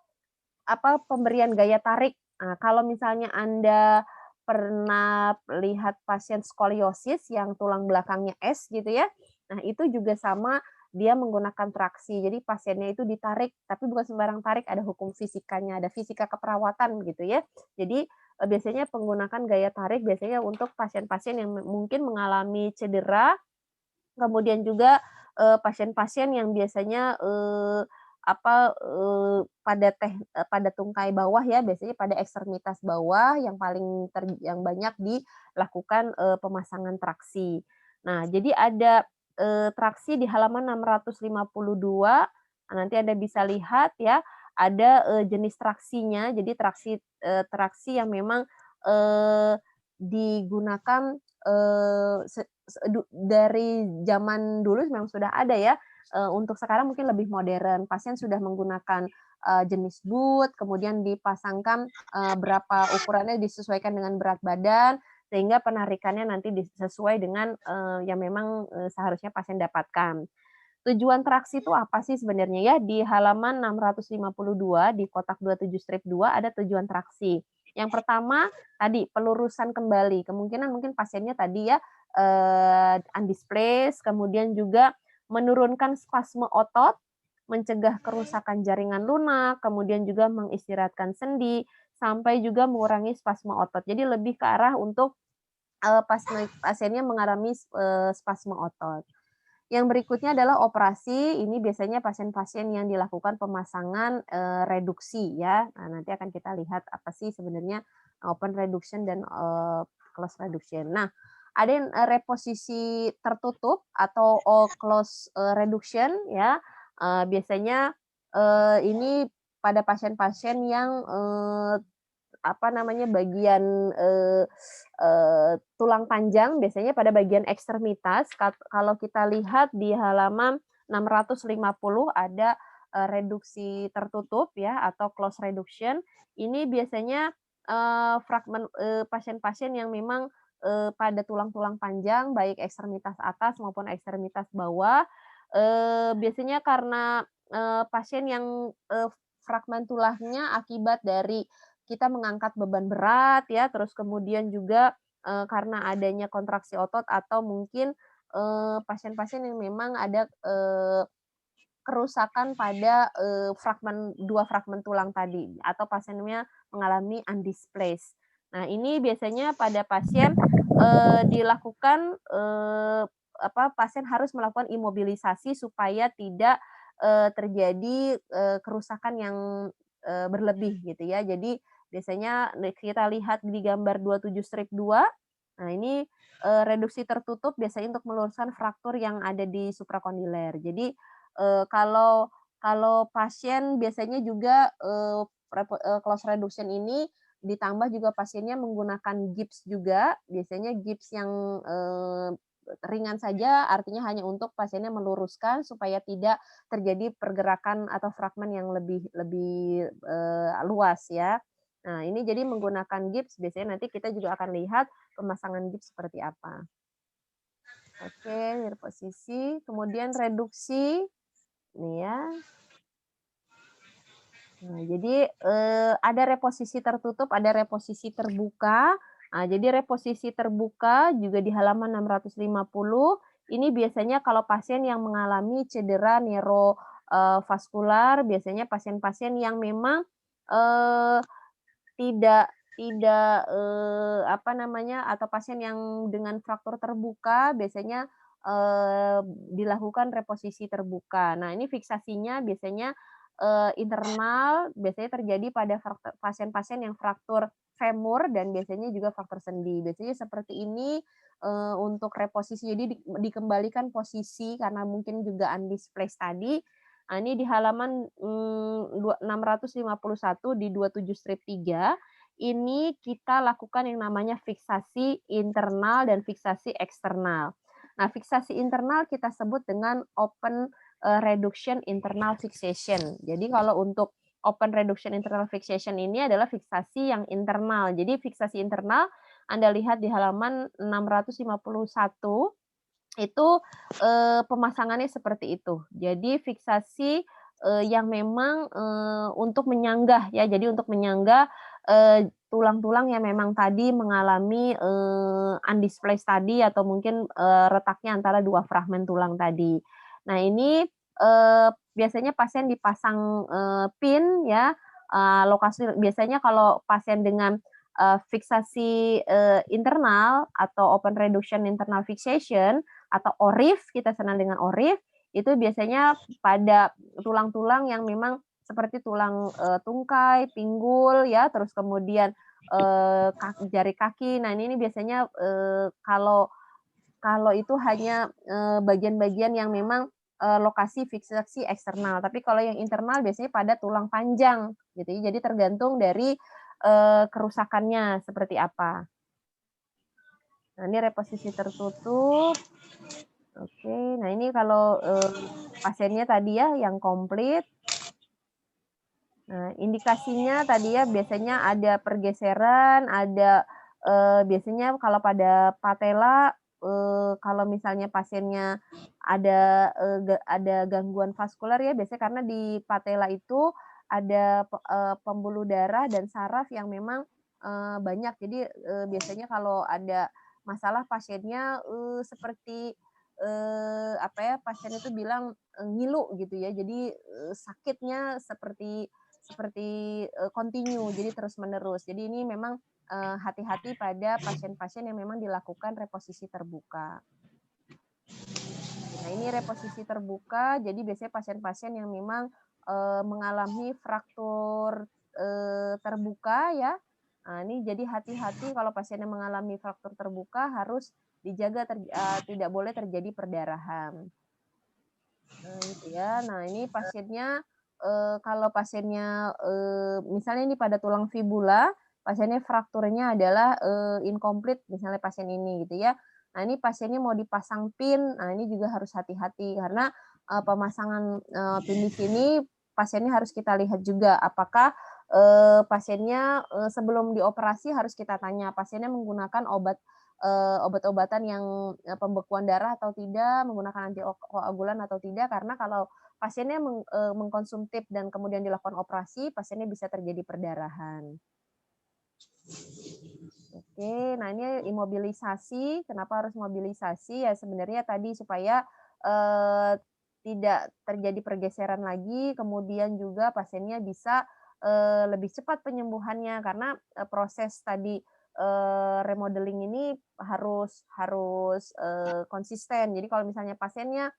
pemberian gaya tarik. Nah, kalau misalnya Anda pernah lihat pasien skoliosis yang tulang belakangnya S gitu ya, nah itu juga sama, dia menggunakan traksi. Jadi pasiennya itu ditarik, tapi bukan sembarang tarik, ada hukum fisikanya, ada fisika keperawatan gitu ya. Jadi, biasanya menggunakan gaya tarik biasanya untuk pasien-pasien yang mungkin mengalami cedera. Kemudian juga, pasien-pasien yang biasanya, pada tungkai bawah ya, biasanya pada ekstremitas bawah yang yang banyak dilakukan, pemasangan traksi. Nah, jadi ada, traksi di halaman 652, nanti Anda bisa lihat ya, ada, jenis traksinya. Jadi traksi yang memang, eee, digunakan, dari zaman dulu memang sudah ada ya, untuk sekarang mungkin lebih modern. Pasien sudah menggunakan, jenis boot, kemudian dipasangkan, berapa ukurannya disesuaikan dengan berat badan, sehingga penarikannya nanti sesuai dengan, yang memang, seharusnya pasien dapatkan. Tujuan traksi itu apa sih sebenarnya ya? Di halaman 652 di kotak 27 strip 2 ada tujuan traksi. Yang pertama tadi pelurusan kembali, kemungkinan mungkin pasiennya tadi ya, undisplaced, kemudian juga menurunkan spasme otot, mencegah kerusakan jaringan lunak, kemudian juga mengistirahatkan sendi, sampai juga mengurangi spasme otot. Jadi lebih ke arah untuk, pasiennya mengalami, spasme otot. Yang berikutnya adalah operasi, ini biasanya pasien-pasien yang dilakukan pemasangan, reduksi ya. Nah, nanti akan kita lihat apa sih sebenarnya open reduction dan, close reduction. Nah, ada yang, reposisi tertutup atau close, reduction ya, biasanya, ini pada pasien-pasien yang, bagian, tulang panjang biasanya pada bagian ekstremitas, kalau kita lihat di halaman 650 ada, reduksi tertutup ya atau close reduction. Ini biasanya, pasien-pasien yang memang, pada tulang-tulang panjang baik ekstremitas atas maupun ekstremitas bawah, biasanya karena, pasien yang, fragmen tulangnya akibat dari kita mengangkat beban berat ya, terus kemudian juga, karena adanya kontraksi otot atau mungkin, pasien-pasien yang memang ada, kerusakan pada, 2 fragmen tulang tadi atau pasiennya mengalami undisplaced. Nah, ini biasanya pada pasien, dilakukan, pasien harus melakukan imobilisasi supaya tidak, terjadi, kerusakan yang, berlebih gitu ya. Jadi biasanya kita lihat di gambar 27 strip 2, nah ini, reduksi tertutup biasanya untuk meluruskan fraktur yang ada di suprakondiler. Jadi, kalau kalau pasien biasanya juga, close reduction ini ditambah juga pasiennya menggunakan gips juga, biasanya gips yang, ringan saja, artinya hanya untuk pasiennya meluruskan supaya tidak terjadi pergerakan atau fragmen yang lebih lebih, luas ya. Nah, ini jadi menggunakan gips biasanya nanti kita juga akan lihat pemasangan gips seperti apa. Oke, dari posisi, kemudian reduksi, nih ya. Nah, jadi, ada reposisi tertutup, ada reposisi terbuka. Nah, jadi reposisi terbuka juga di halaman 650, ini biasanya kalau pasien yang mengalami cedera vaskular, biasanya pasien-pasien yang memang, eee, tidak tidak, atau pasien yang dengan fraktur terbuka biasanya, dilakukan reposisi terbuka. Nah, ini fiksasinya biasanya, internal biasanya terjadi pada pasien-pasien yang fraktur femur dan biasanya juga fraktur sendi. Biasanya seperti ini, untuk reposisi, jadi dikembalikan posisi karena mungkin juga undisplaced tadi. Nah, ini di halaman, 651 di 27 strip 3, ini kita lakukan yang namanya fiksasi internal dan fiksasi eksternal. Nah, fiksasi internal kita sebut dengan open reduction internal fixation. Jadi kalau untuk open reduction internal fixation ini adalah fiksasi yang internal. Jadi fiksasi internal Anda lihat di halaman 651 itu, pemasangannya seperti itu. Jadi fiksasi, yang memang, untuk menyanggah ya, jadi untuk menyanggah, tulang-tulang yang memang tadi mengalami, undisplaced tadi atau mungkin, retaknya antara 2 fragmen tulang tadi. Nah ini, biasanya pasien dipasang, pin ya, lokasi biasanya kalau pasien dengan, fiksasi, internal atau open reduction internal fixation atau ORIF, kita kenal dengan ORIF, itu biasanya pada tulang-tulang yang memang seperti tulang, tungkai, pinggul ya, terus kemudian, jari kaki. Nah ini biasanya, kalau kalau itu hanya, bagian-bagian yang memang, lokasi fiksasi eksternal, tapi kalau yang internal biasanya pada tulang panjang gitu ya. Jadi tergantung dari, kerusakannya seperti apa. Nah ini reposisi tertutup. Oke, nah ini kalau, pasiennya tadi ya yang komplit. Nah, indikasinya tadi ya biasanya ada pergeseran, ada, biasanya kalau pada patella, kalau misalnya pasiennya ada, ada gangguan vaskular ya biasanya karena di patella itu ada pembuluh darah dan saraf yang memang, banyak. Jadi, biasanya kalau ada masalah pasiennya, seperti, apa ya, pasien itu bilang, ngilu gitu ya. Jadi, sakitnya seperti seperti, kontinu, jadi terus-menerus. Jadi ini memang, hati-hati pada pasien-pasien yang memang dilakukan reposisi terbuka. Nah ini reposisi terbuka, jadi biasanya pasien-pasien yang memang, mengalami fraktur, terbuka ya. Nah ini jadi hati-hati kalau pasien yang mengalami fraktur terbuka harus dijaga tidak boleh terjadi perdarahan. Nah itu ya. Nah ini pasiennya, kalau pasiennya, misalnya ini pada tulang fibula, pasiennya frakturnya adalah, incomplete misalnya pasien ini gitu ya. Nah ini pasiennya mau dipasang pin, nah ini juga harus hati-hati karena, pemasangan, pin di sini pasiennya harus kita lihat juga apakah, pasiennya, sebelum dioperasi harus kita tanya pasiennya menggunakan obat-obatan yang, pembekuan darah atau tidak, menggunakan antikoagulan atau tidak, karena kalau pasiennya mengkonsumtif dan kemudian dilakukan operasi, pasiennya bisa terjadi perdarahan. Oke, nah ini imobilisasi, kenapa harus mobilisasi? Ya sebenarnya tadi supaya, tidak terjadi pergeseran lagi, kemudian juga pasiennya bisa, lebih cepat penyembuhannya karena, proses tadi, remodeling ini harus harus, konsisten. Jadi kalau misalnya pasiennya,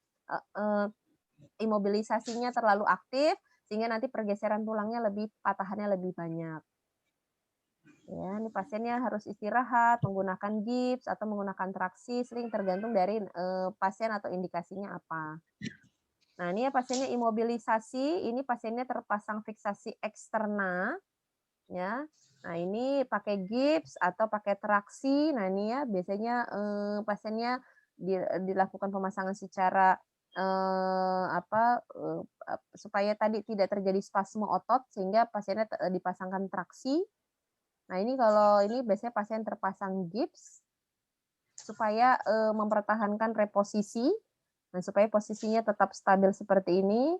imobilisasinya terlalu aktif, sehingga nanti pergeseran tulangnya patahannya lebih banyak. Ya, ini pasiennya harus istirahat, menggunakan gips atau menggunakan traksi, sering tergantung dari, pasien atau indikasinya apa. Nah, ini ya pasiennya imobilisasi, ini pasiennya terpasang fiksasi eksterna, ya. Nah, ini pakai gips atau pakai traksi. Nah, ini ya biasanya, pasiennya dilakukan pemasangan secara, apa, supaya tadi tidak terjadi spasme otot sehingga pasiennya dipasangkan traksi. Nah, ini kalau ini biasanya pasien terpasang gips supaya, mempertahankan reposisi, dan supaya posisinya tetap stabil seperti ini.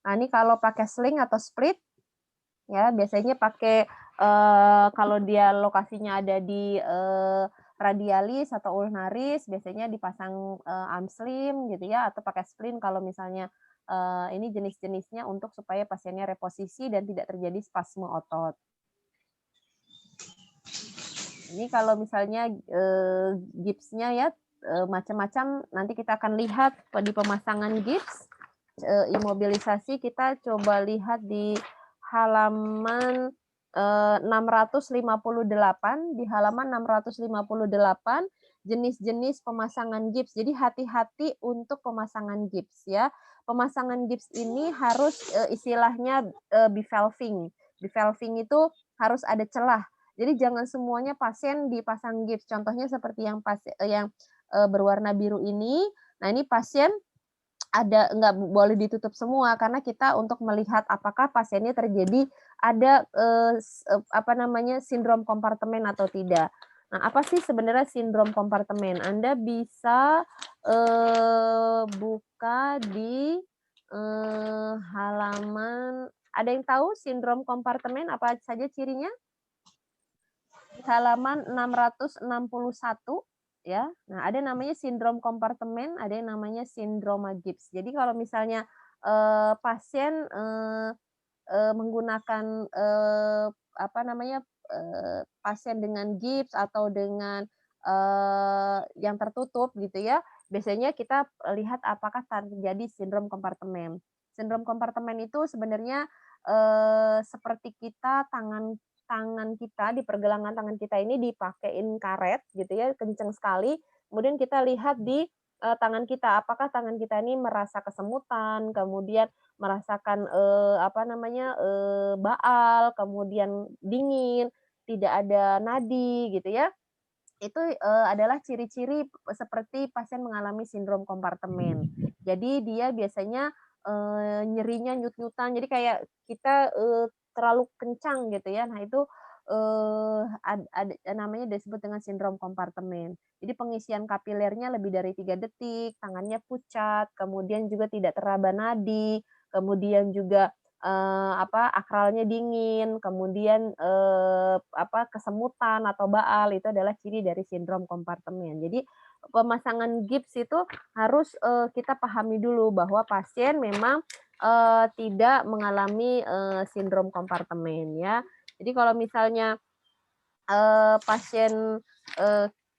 Nah, ini kalau pakai sling atau split, ya biasanya pakai, kalau dia lokasinya ada di, radialis atau ulnaris, biasanya dipasang, arm sling gitu ya, atau pakai splint kalau misalnya, ini jenis-jenisnya untuk supaya pasiennya reposisi dan tidak terjadi spasme otot. Ini kalau misalnya, gipsnya ya, macam-macam nanti kita akan lihat di pemasangan gips, imobilisasi kita coba lihat di halaman 658, di halaman 658 jenis-jenis pemasangan gips. Jadi hati-hati untuk pemasangan gips ya. Pemasangan gips ini harus istilahnya bevalving. Bevalving itu harus ada celah. Jadi jangan semuanya pasien dipasang gips. Contohnya seperti yang berwarna biru ini. Nah, ini pasien nggak boleh ditutup semua karena kita untuk melihat apakah pasiennya terjadi ada apa namanya sindrom kompartemen atau tidak. Nah, apa sih sebenarnya sindrom kompartemen? Anda bisa buka di halaman. Ada yang tahu sindrom kompartemen apa saja cirinya? Di halaman 661 ya. Nah, ada namanya sindrom kompartemen, ada yang namanya sindroma Gibbs. Jadi kalau misalnya pasien menggunakan apa namanya pasien dengan gips atau dengan yang tertutup gitu ya, biasanya kita lihat apakah terjadi sindrom kompartemen. Sindrom kompartemen itu sebenarnya seperti kita tangan tangan kita di pergelangan tangan kita ini dipakein karet gitu ya, kenceng sekali. Kemudian kita lihat di tangan kita, apakah tangan kita ini merasa kesemutan, kemudian merasakan apa namanya baal, kemudian dingin, tidak ada nadi gitu ya. Itu adalah ciri-ciri seperti pasien mengalami sindrom kompartemen. Jadi dia biasanya nyerinya nyut-nyutan, jadi kayak kita terlalu kencang gitu ya. Nah itu ada namanya disebut dengan sindrom kompartemen. Jadi pengisian kapilernya lebih dari 3 detik, tangannya pucat, kemudian juga tidak teraba nadi, kemudian juga apa, akralnya dingin, kemudian apa, kesemutan atau baal, itu adalah ciri dari sindrom kompartemen. Jadi pemasangan gips itu harus kita pahami dulu bahwa pasien memang tidak mengalami sindrom kompartemen ya. Jadi kalau misalnya pasien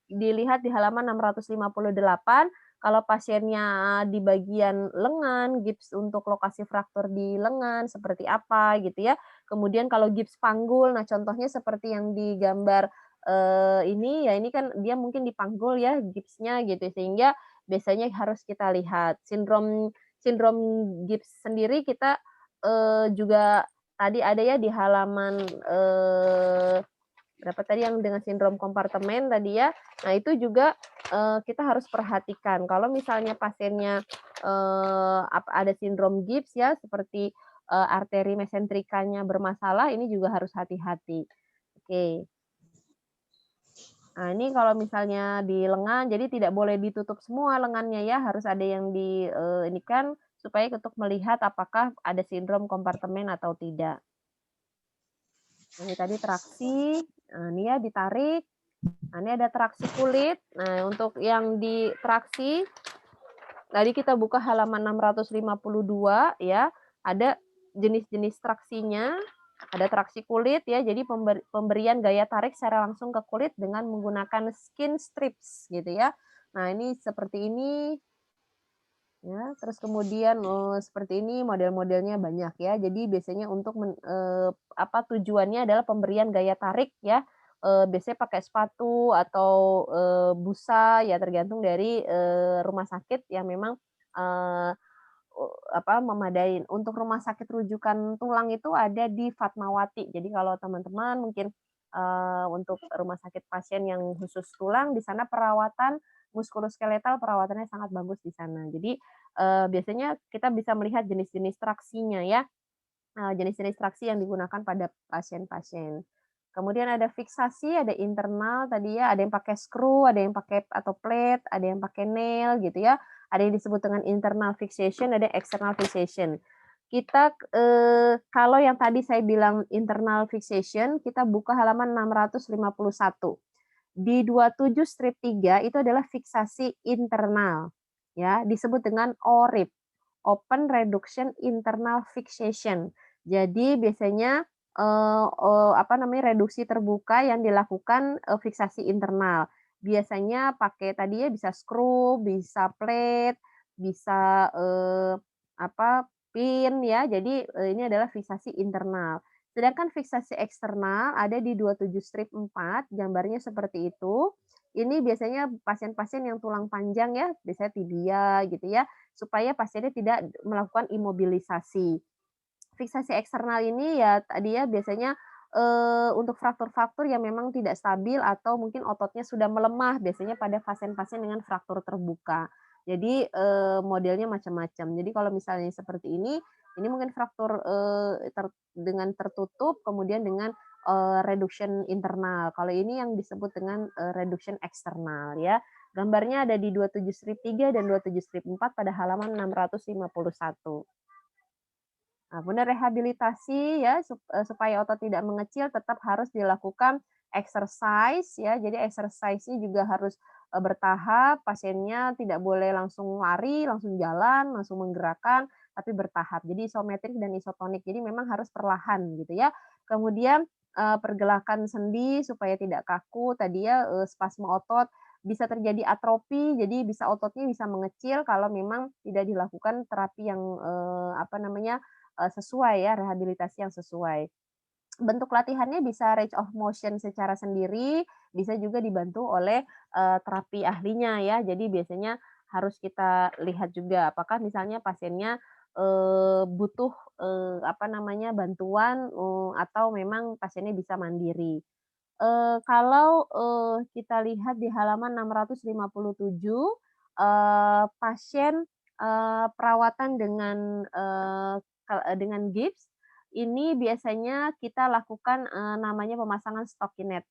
dilihat di halaman 658, kalau pasiennya di bagian lengan, gips untuk lokasi fraktur di lengan seperti apa gitu ya. Kemudian kalau gips panggul, nah contohnya seperti yang digambar ini ya, ini kan dia mungkin dipanggul ya gipsnya gitu, sehingga biasanya harus kita lihat. Sindrom sindrom gips sendiri kita juga tadi ada ya di halaman berapa tadi yang dengan sindrom kompartemen tadi ya. Nah, itu juga kita harus perhatikan kalau misalnya pasiennya ada sindrom Gibbs ya, seperti arteri mesentrikanya bermasalah, ini juga harus hati-hati. Oke. Nah, ini kalau misalnya di lengan, jadi tidak boleh ditutup semua lengannya ya, harus ada yang ini kan supaya untuk melihat apakah ada sindrom kompartemen atau tidak. Ini tadi traksi, ini ya ditarik. Nah, ini ada traksi kulit. Nah, untuk yang di traksi, tadi kita buka halaman 652 ya, ada jenis-jenis traksinya, ada traksi kulit ya, jadi pemberian gaya tarik secara langsung ke kulit dengan menggunakan skin strips gitu ya. Nah, ini seperti ini ya, terus kemudian seperti ini model-modelnya banyak ya. Jadi biasanya untuk apa, tujuannya adalah pemberian gaya tarik ya, biasanya pakai sepatu atau busa ya tergantung dari rumah sakit yang memang eee, apa, memadai. Untuk rumah sakit rujukan tulang itu ada di Fatmawati. Jadi kalau teman-teman mungkin untuk rumah sakit pasien yang khusus tulang, di sana perawatan muskuloskeletal perawatannya sangat bagus di sana. Jadi biasanya kita bisa melihat jenis-jenis traksinya ya, jenis-jenis traksi yang digunakan pada pasien-pasien. Kemudian ada fiksasi, ada internal tadi ya, ada yang pakai skru, ada yang pakai atau plate, ada yang pakai nail gitu ya. Ada yang disebut dengan internal fixation, ada external fixation. Kita kalau yang tadi saya bilang internal fixation, kita buka halaman 651. Di 27 strip 3 itu adalah fiksasi internal, ya, disebut dengan ORIF, Open Reduction Internal Fixation. Jadi biasanya apa namanya, reduksi terbuka yang dilakukan fiksasi internal. Biasanya pakai tadi ya bisa skru, bisa plate, bisa apa, pin ya, jadi, ini adalah fiksasi internal. Sedangkan fiksasi eksternal ada di 27 strip 4, gambarnya seperti itu. Ini biasanya pasien-pasien yang tulang panjang ya, biasanya tibia gitu ya, supaya pasiennya tidak melakukan imobilisasi. Fiksasi eksternal ini ya tadi ya biasanya, untuk fraktur-fraktur yang memang tidak stabil atau mungkin ototnya sudah melemah, biasanya pada pasien-pasien dengan fraktur terbuka. Jadi, modelnya macam-macam. Jadi kalau misalnya seperti ini mungkin fraktur, dengan tertutup kemudian dengan, reduction internal. Kalau ini yang disebut dengan, reduction eksternal ya. Gambarnya ada di 27 strip 3 dan 27 strip 4 pada halaman 651. Nah, kemudian rehabilitasi ya supaya otot tidak mengecil tetap harus dilakukan exercise ya. Jadi exercise-nya juga harus, bertahap, pasiennya tidak boleh langsung lari, langsung jalan, langsung menggerakkan, tapi bertahap. Jadi isometrik dan isotonik. Jadi memang harus perlahan gitu ya. Kemudian, pergerakan sendi supaya tidak kaku tadi ya, spasme otot, bisa terjadi atrofi, jadi bisa ototnya bisa mengecil kalau memang tidak dilakukan terapi yang, apa namanya, sesuai ya, rehabilitasi yang sesuai. Bentuk latihannya bisa range of motion secara sendiri, bisa juga dibantu oleh, terapi ahlinya ya. Jadi biasanya harus kita lihat juga apakah misalnya pasiennya, butuh, apa namanya, bantuan, atau memang pasiennya bisa mandiri. Kalau, kita lihat di halaman 657, pasien, perawatan dengan gips, ini biasanya kita lakukan, namanya pemasangan stockinette.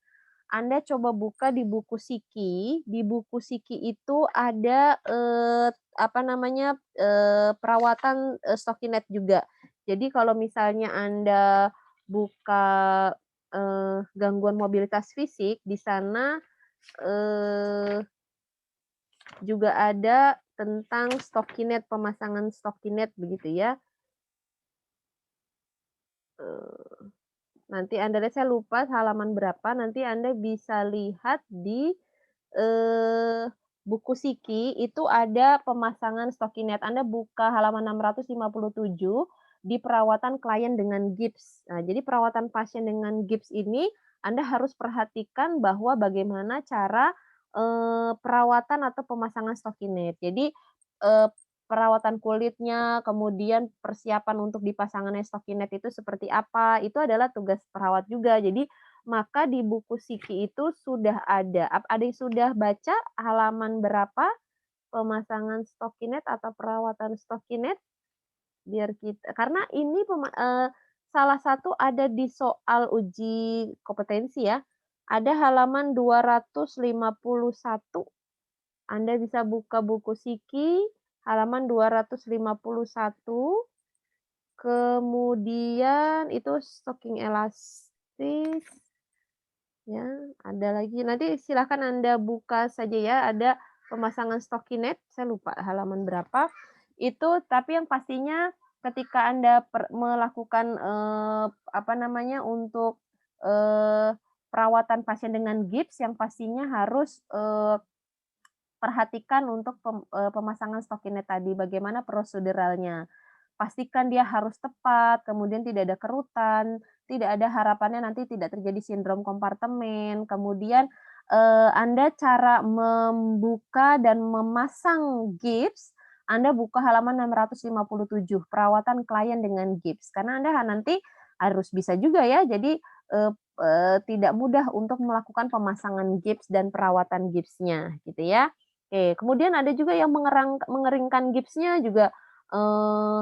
Anda coba buka di buku Siki, di buku Siki itu ada, apa namanya, perawatan, stockinette juga. Jadi kalau misalnya Anda buka, gangguan mobilitas fisik, di sana, eee, juga ada tentang stockinette, pemasangan stockinette begitu ya. Eee, Nanti Anda lihat saya lupa halaman berapa, nanti Anda bisa lihat di, eee, buku Siki itu ada pemasangan stockinette. Anda buka halaman 657 di perawatan klien dengan gips. Nah, jadi perawatan pasien dengan gips ini Anda harus perhatikan bahwa bagaimana cara, perawatan atau pemasangan stockinette. Jadi, eee, perawatan kulitnya, kemudian persiapan untuk dipasangnya stockinette itu seperti apa, itu adalah tugas perawat juga. Jadi, maka di buku Siki itu sudah ada. Ada yang sudah baca halaman berapa pemasangan stockinette atau perawatan stockinette? Biar kita karena ini salah satu ada di soal uji kompetensi ya, ada halaman 251. Anda bisa buka buku Siki halaman 251, kemudian itu stocking elastis, ya, ada lagi, nanti silahkan Anda buka saja ya, ada pemasangan stockinette, saya lupa halaman berapa, itu tapi yang pastinya ketika Anda melakukan, apa namanya, untuk, eee, perawatan pasien dengan gips yang pastinya harus, perhatikan untuk pemasangan stockinette tadi, bagaimana proseduralnya. Pastikan dia harus tepat, kemudian tidak ada kerutan, tidak ada harapannya nanti tidak terjadi sindrom kompartemen, kemudian, Anda cara membuka dan memasang gips, Anda buka halaman 657, perawatan klien dengan gips. Karena Anda nanti harus bisa juga ya, jadi, eee tidak mudah untuk melakukan pemasangan gips dan perawatan gipsnya, gitu ya. Oke, kemudian ada juga yang mengeringkan gipsnya juga,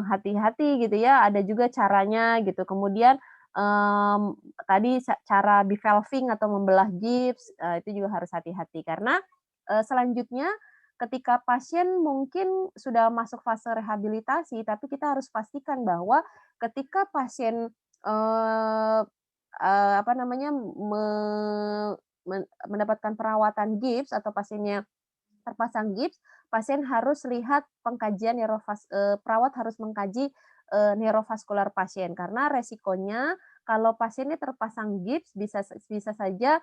hati-hati gitu ya, ada juga caranya gitu. Kemudian, tadi cara bevelving atau membelah gips, itu juga harus hati-hati karena, selanjutnya ketika pasien mungkin sudah masuk fase rehabilitasi, tapi kita harus pastikan bahwa ketika pasien, eee apa namanya, mendapatkan perawatan gips atau pasiennya terpasang gips, pasien harus lihat pengkajian perawat harus mengkaji, neurovaskular pasien. Karena resikonya kalau pasiennya terpasang gips bisa saja,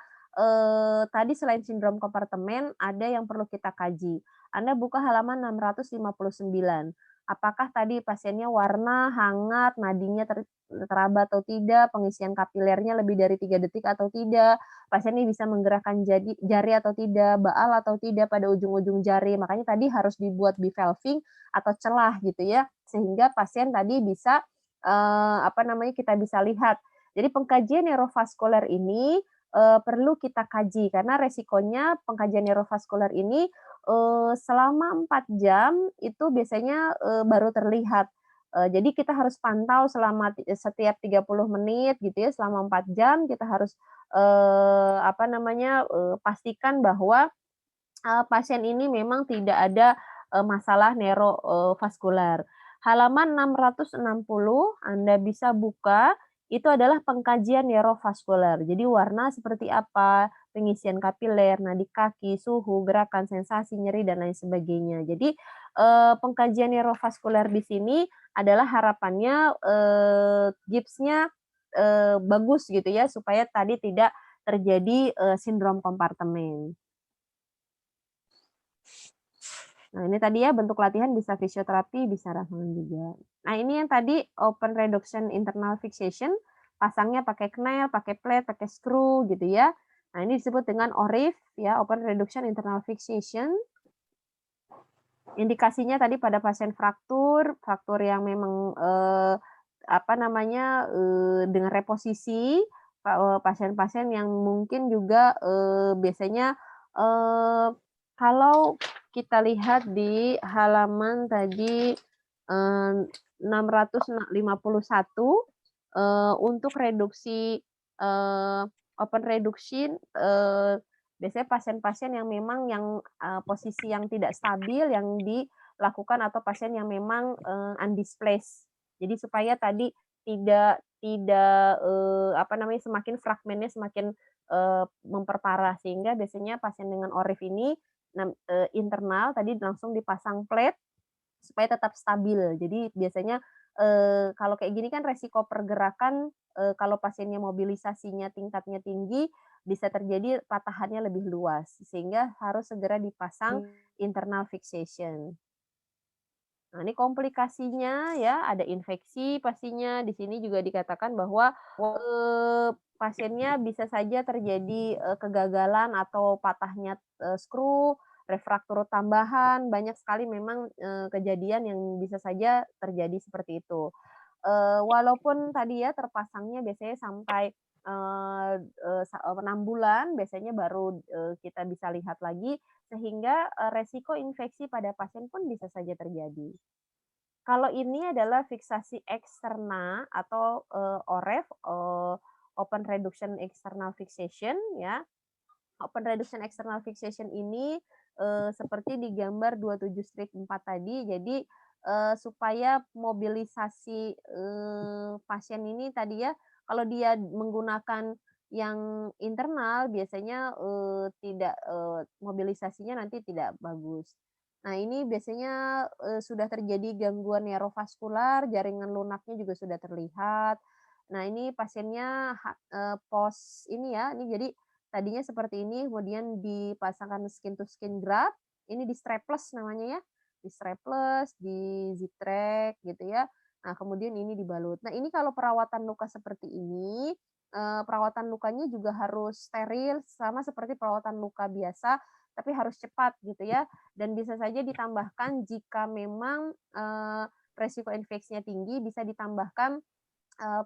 tadi selain sindrom kompartemen ada yang perlu kita kaji. Anda buka halaman 659. Apakah tadi pasiennya warna, hangat, nadinya teraba atau tidak, pengisian kapilernya lebih dari 3 detik atau tidak, pasien ini bisa menggerakkan jari atau tidak, baal atau tidak pada ujung-ujung jari. Makanya tadi harus dibuat bevalving atau celah gitu ya, sehingga pasien tadi bisa, kita bisa lihat. Jadi pengkajian neurovaskuler ini, perlu kita kaji karena resikonya pengkajian neurovaskuler ini, selama 4 jam itu biasanya, baru terlihat. Jadi kita harus pantau setiap 30 menit gitu ya, selama 4 jam kita harus, pastikan bahwa, pasien ini memang tidak ada, masalah vaskular. Halaman 660 Anda bisa buka, itu adalah pengkajian neurovaskular. Jadi warna seperti apa, pengisian kapiler, nadi kaki, suhu, gerakan, sensasi, nyeri, dan lain sebagainya. Jadi, pengkajian neurovaskular di sini adalah harapannya, gipsnya, bagus gitu ya, supaya tadi tidak terjadi, sindrom kompartemen. Nah, ini tadi ya bentuk latihan bisa fisioterapi, bisa rangsangan juga. Nah, ini yang tadi open reduction internal fixation, pasangnya pakai knel, pakai plate, pakai screw gitu ya. Nah, ini disebut dengan ORIF ya, open reduction internal fixation. Indikasinya tadi pada pasien fraktur yang memang dengan reposisi, pasien-pasien yang mungkin juga biasanya kalau kita lihat di halaman tadi 651 untuk reduksi open reduction biasanya pasien-pasien yang memang posisi yang tidak stabil yang dilakukan atau pasien yang memang, undisplaced. Jadi supaya tadi tidak semakin fragmennya semakin, memperparah sehingga biasanya pasien dengan ORIF ini internal tadi langsung dipasang plate supaya tetap stabil. Jadi biasanya, kalau kayak gini kan resiko pergerakan, kalau pasiennya mobilisasinya tingkatnya tinggi, bisa terjadi patahannya lebih luas, sehingga harus segera dipasang internal fixation. Nah, ini komplikasinya ya, ada infeksi pastinya, di sini juga dikatakan bahwa, pasiennya bisa saja terjadi, kegagalan atau patahnya, skru, refraktur tambahan, banyak sekali memang, kejadian yang bisa saja terjadi seperti itu. Walaupun tadi ya terpasangnya biasanya sampai, 6 bulan biasanya baru, kita bisa lihat lagi, sehingga, resiko infeksi pada pasien pun bisa saja terjadi. Kalau ini adalah fiksasi eksterna atau, OREF, open reduction external fixation ya. Open reduction external fixation ini, seperti di gambar 27-4 tadi. Jadi, supaya mobilisasi, pasien ini tadi ya, kalau dia menggunakan yang internal biasanya, mobilisasinya nanti tidak bagus. Nah, ini biasanya, sudah terjadi gangguan neurovaskular, jaringan lunaknya juga sudah terlihat. Nah, ini pasiennya pos ini ya, ini jadi tadinya seperti ini, kemudian dipasangkan skin to skin graft, ini di strapless namanya ya, di strapless, di Z-Track gitu ya. Nah, kemudian ini dibalut. Nah, ini kalau perawatan luka seperti ini, perawatan lukanya juga harus steril, sama seperti perawatan luka biasa, tapi harus cepat gitu ya. Dan bisa saja ditambahkan jika memang, resiko infeksinya tinggi, bisa ditambahkan,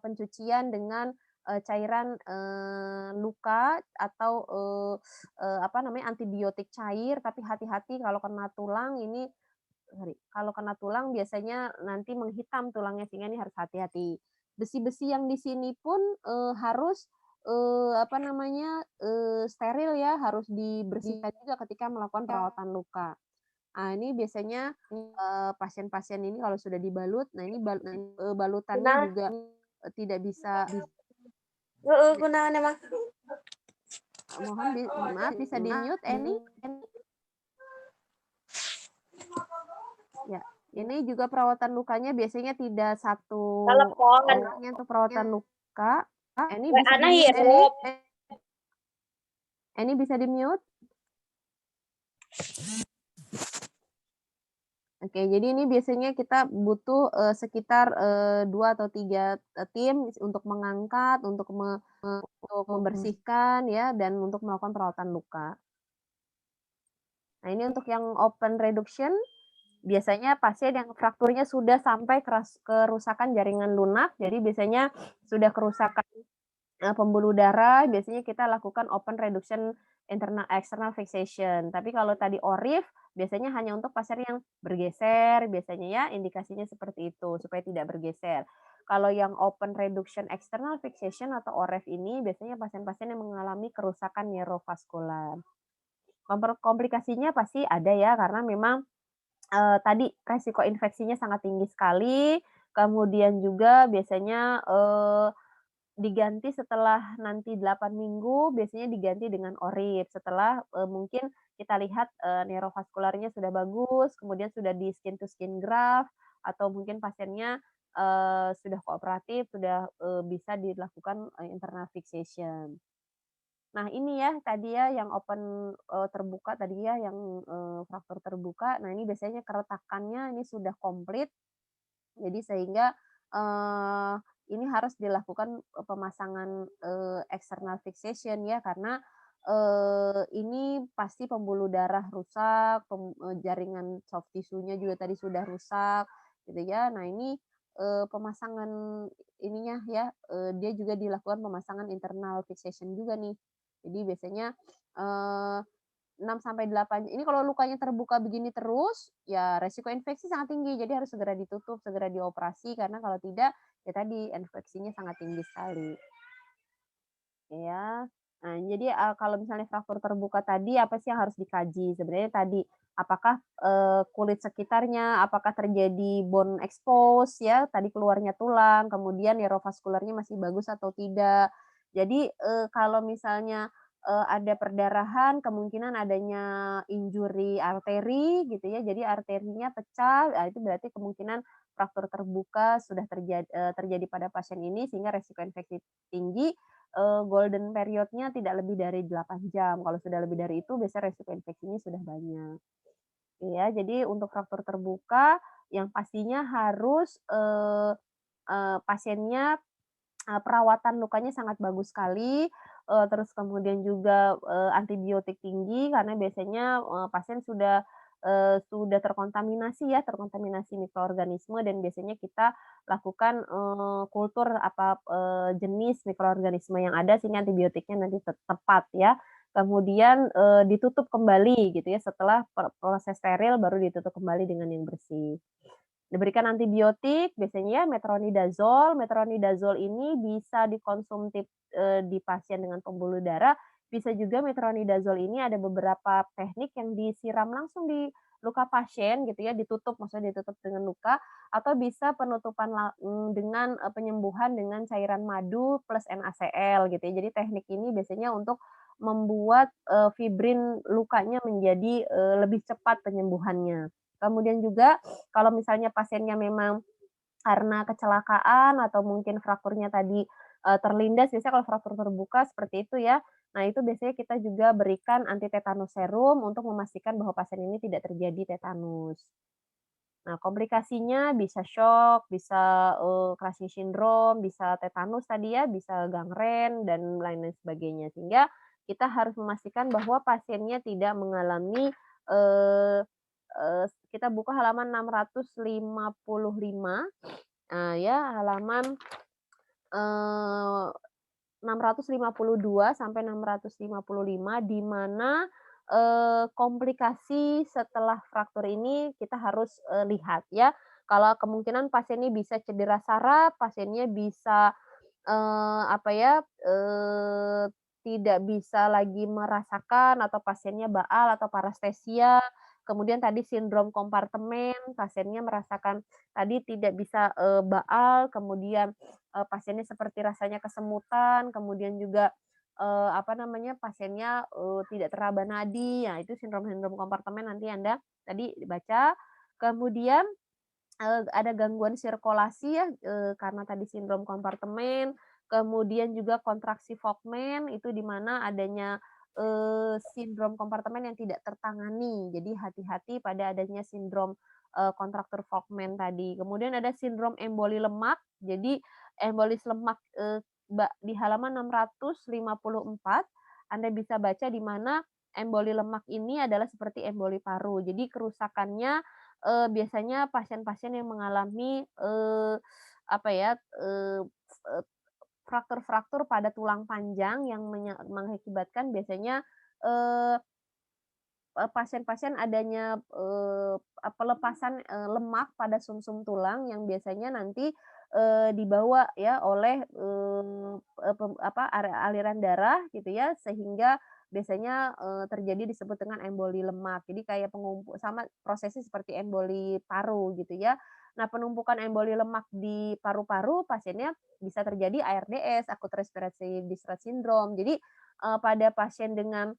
pencucian dengan, cairan, luka atau, antibiotik cair, tapi hati-hati kalau kena tulang ini kalau kena tulang biasanya nanti menghitam tulangnya, sehingga ini harus hati-hati. Besi-besi yang di sini pun, harus, steril ya, harus dibersihkan juga ketika melakukan perawatan luka. Ah, ini biasanya, pasien-pasien ini kalau sudah dibalut, nah ini balutannya Kunaon juga, tidak bisa heeh, kunaon emang? maaf bisa di-mute Eni? Ya, ini juga perawatan lukanya biasanya tidak satu Telepon. orangnya untuk perawatan luka. Eni bisa WA-na di-mute Eni? hirup. Eni bisa di-mute? Oke, jadi ini biasanya kita butuh, sekitar, 2 atau 3 tim untuk mengangkat, untuk Mhm. membersihkan ya, dan untuk melakukan perawatan luka. Nah, ini untuk yang open reduction, biasanya pasien yang frakturnya sudah sampai kerusakan jaringan lunak, jadi biasanya sudah kerusakan pembuluh darah, biasanya kita lakukan open reduction external fixation. Tapi kalau tadi ORIF, biasanya hanya untuk pasien yang bergeser biasanya ya, indikasinya seperti itu, supaya tidak bergeser. Kalau yang open reduction external fixation atau OREF ini biasanya pasien-pasien yang mengalami kerusakan neurovaskular. Komplikasinya pasti ada ya, karena memang tadi resiko infeksinya sangat tinggi sekali, kemudian juga biasanya, diganti setelah nanti 8 minggu, biasanya diganti dengan ORIP. Setelah, mungkin kita lihat, neurovaskularnya sudah bagus, kemudian sudah di skin to skin graft, atau mungkin pasiennya, sudah kooperatif, sudah, bisa dilakukan, internal fixation. Nah ini ya, tadi ya yang open, terbuka tadi ya, yang, fraktur terbuka. Nah ini biasanya keretakannya ini sudah komplit, jadi sehingga, eee, ini harus dilakukan, pemasangan, external fixation ya, karena, ini pasti pembuluh darah rusak, jaringan soft tissue-nya juga tadi sudah rusak, gitu ya. Nah ini, pemasangan ininya ya, dia juga dilakukan pemasangan internal fixation juga nih. Jadi biasanya, eee 6 sampai 8 ini kalau lukanya terbuka begini terus, ya resiko infeksi sangat tinggi, jadi harus segera ditutup, segera dioperasi, karena kalau tidak, ya tadi infeksinya sangat tinggi sekali, ya. Nah, jadi, kalau misalnya fraktur terbuka tadi, apa sih yang harus dikaji? Sebenarnya tadi, apakah, kulit sekitarnya, apakah terjadi bone expose ya, tadi keluarnya tulang, kemudian neurovaskularnya masih bagus atau tidak. Jadi, kalau misalnya, ada perdarahan, kemungkinan adanya injury arteri gitu ya, jadi arterinya pecah, itu berarti kemungkinan fraktur terbuka sudah terjadi pada pasien ini, sehingga resiko infeksi tinggi. Golden period-nya tidak lebih dari 8 jam, kalau sudah lebih dari itu biasanya resiko infeksinya sudah banyak. Iya, jadi untuk fraktur terbuka yang pastinya harus, pasiennya, perawatan lukanya sangat bagus sekali, terus kemudian juga, antibiotik tinggi karena biasanya, pasien sudah terkontaminasi ya, terkontaminasi mikroorganisme dan biasanya kita lakukan, kultur jenis mikroorganisme yang ada sehingga antibiotiknya nanti tepat ya. Kemudian, ditutup kembali gitu ya, setelah proses steril baru ditutup kembali dengan yang bersih. Diberikan antibiotik biasanya ya metronidazol. Metronidazol ini bisa dikonsumtif, di pasien dengan pembuluh darah, bisa juga metronidazol ini ada beberapa teknik yang disiram langsung di luka pasien gitu ya, ditutup, maksudnya ditutup dengan luka, atau bisa penutupan dengan, penyembuhan dengan cairan madu plus NaCl gitu ya. Jadi teknik ini biasanya untuk membuat, fibrin lukanya menjadi, lebih cepat penyembuhannya. Kemudian juga kalau misalnya pasiennya memang karena kecelakaan atau mungkin frakturnya tadi, terlindas, biasanya kalau fraktur terbuka seperti itu ya. Nah, itu biasanya kita juga berikan anti tetanus serum untuk memastikan bahwa pasien ini tidak terjadi tetanus. Nah, komplikasinya bisa syok, bisa, Cushing syndrome, bisa tetanus tadi ya, bisa gangren, dan lain-lain sebagainya. Sehingga kita harus memastikan bahwa pasiennya tidak mengalami, eee eee, kita buka halaman 655, ya halaman, eee 652 sampai 655 di mana, komplikasi setelah fraktur ini kita harus, lihat ya. Kalau kemungkinan pasien ini bisa cedera saraf, pasiennya bisa, apa ya, tidak bisa lagi merasakan atau pasiennya baal atau parestesia. Kemudian tadi sindrom kompartemen, pasiennya merasakan tadi tidak bisa, baal, kemudian pasiennya seperti rasanya kesemutan, kemudian juga, apa namanya, pasiennya, tidak teraba nadi, ya itu sindrom-sindrom kompartemen nanti Anda tadi baca. Kemudian, ada gangguan sirkulasi ya, karena tadi sindrom kompartemen, kemudian juga kontraksi Volkmann, itu di mana adanya, sindrom kompartemen yang tidak tertangani. Jadi hati-hati pada adanya sindrom, kontraktor Volkmann tadi. Kemudian ada sindrom emboli lemak. Jadi embolis lemak, di halaman 654 Anda bisa baca di mana emboli lemak ini adalah seperti emboli paru. Jadi kerusakannya, biasanya pasien-pasien yang mengalami, apa ya, fraktur-fraktur pada tulang panjang yang mengakibatkan biasanya, eee pasien-pasien adanya, pelepasan, lemak pada sumsum tulang yang biasanya nanti, dibawa ya oleh, aliran darah gitu ya, sehingga biasanya, terjadi disebut dengan emboli lemak. Jadi kayak sama prosesnya seperti emboli paru gitu ya. Nah, penumpukan emboli lemak di paru-paru pasiennya bisa terjadi ARDS, akut respiratory distress syndrome. Jadi, pada pasien dengan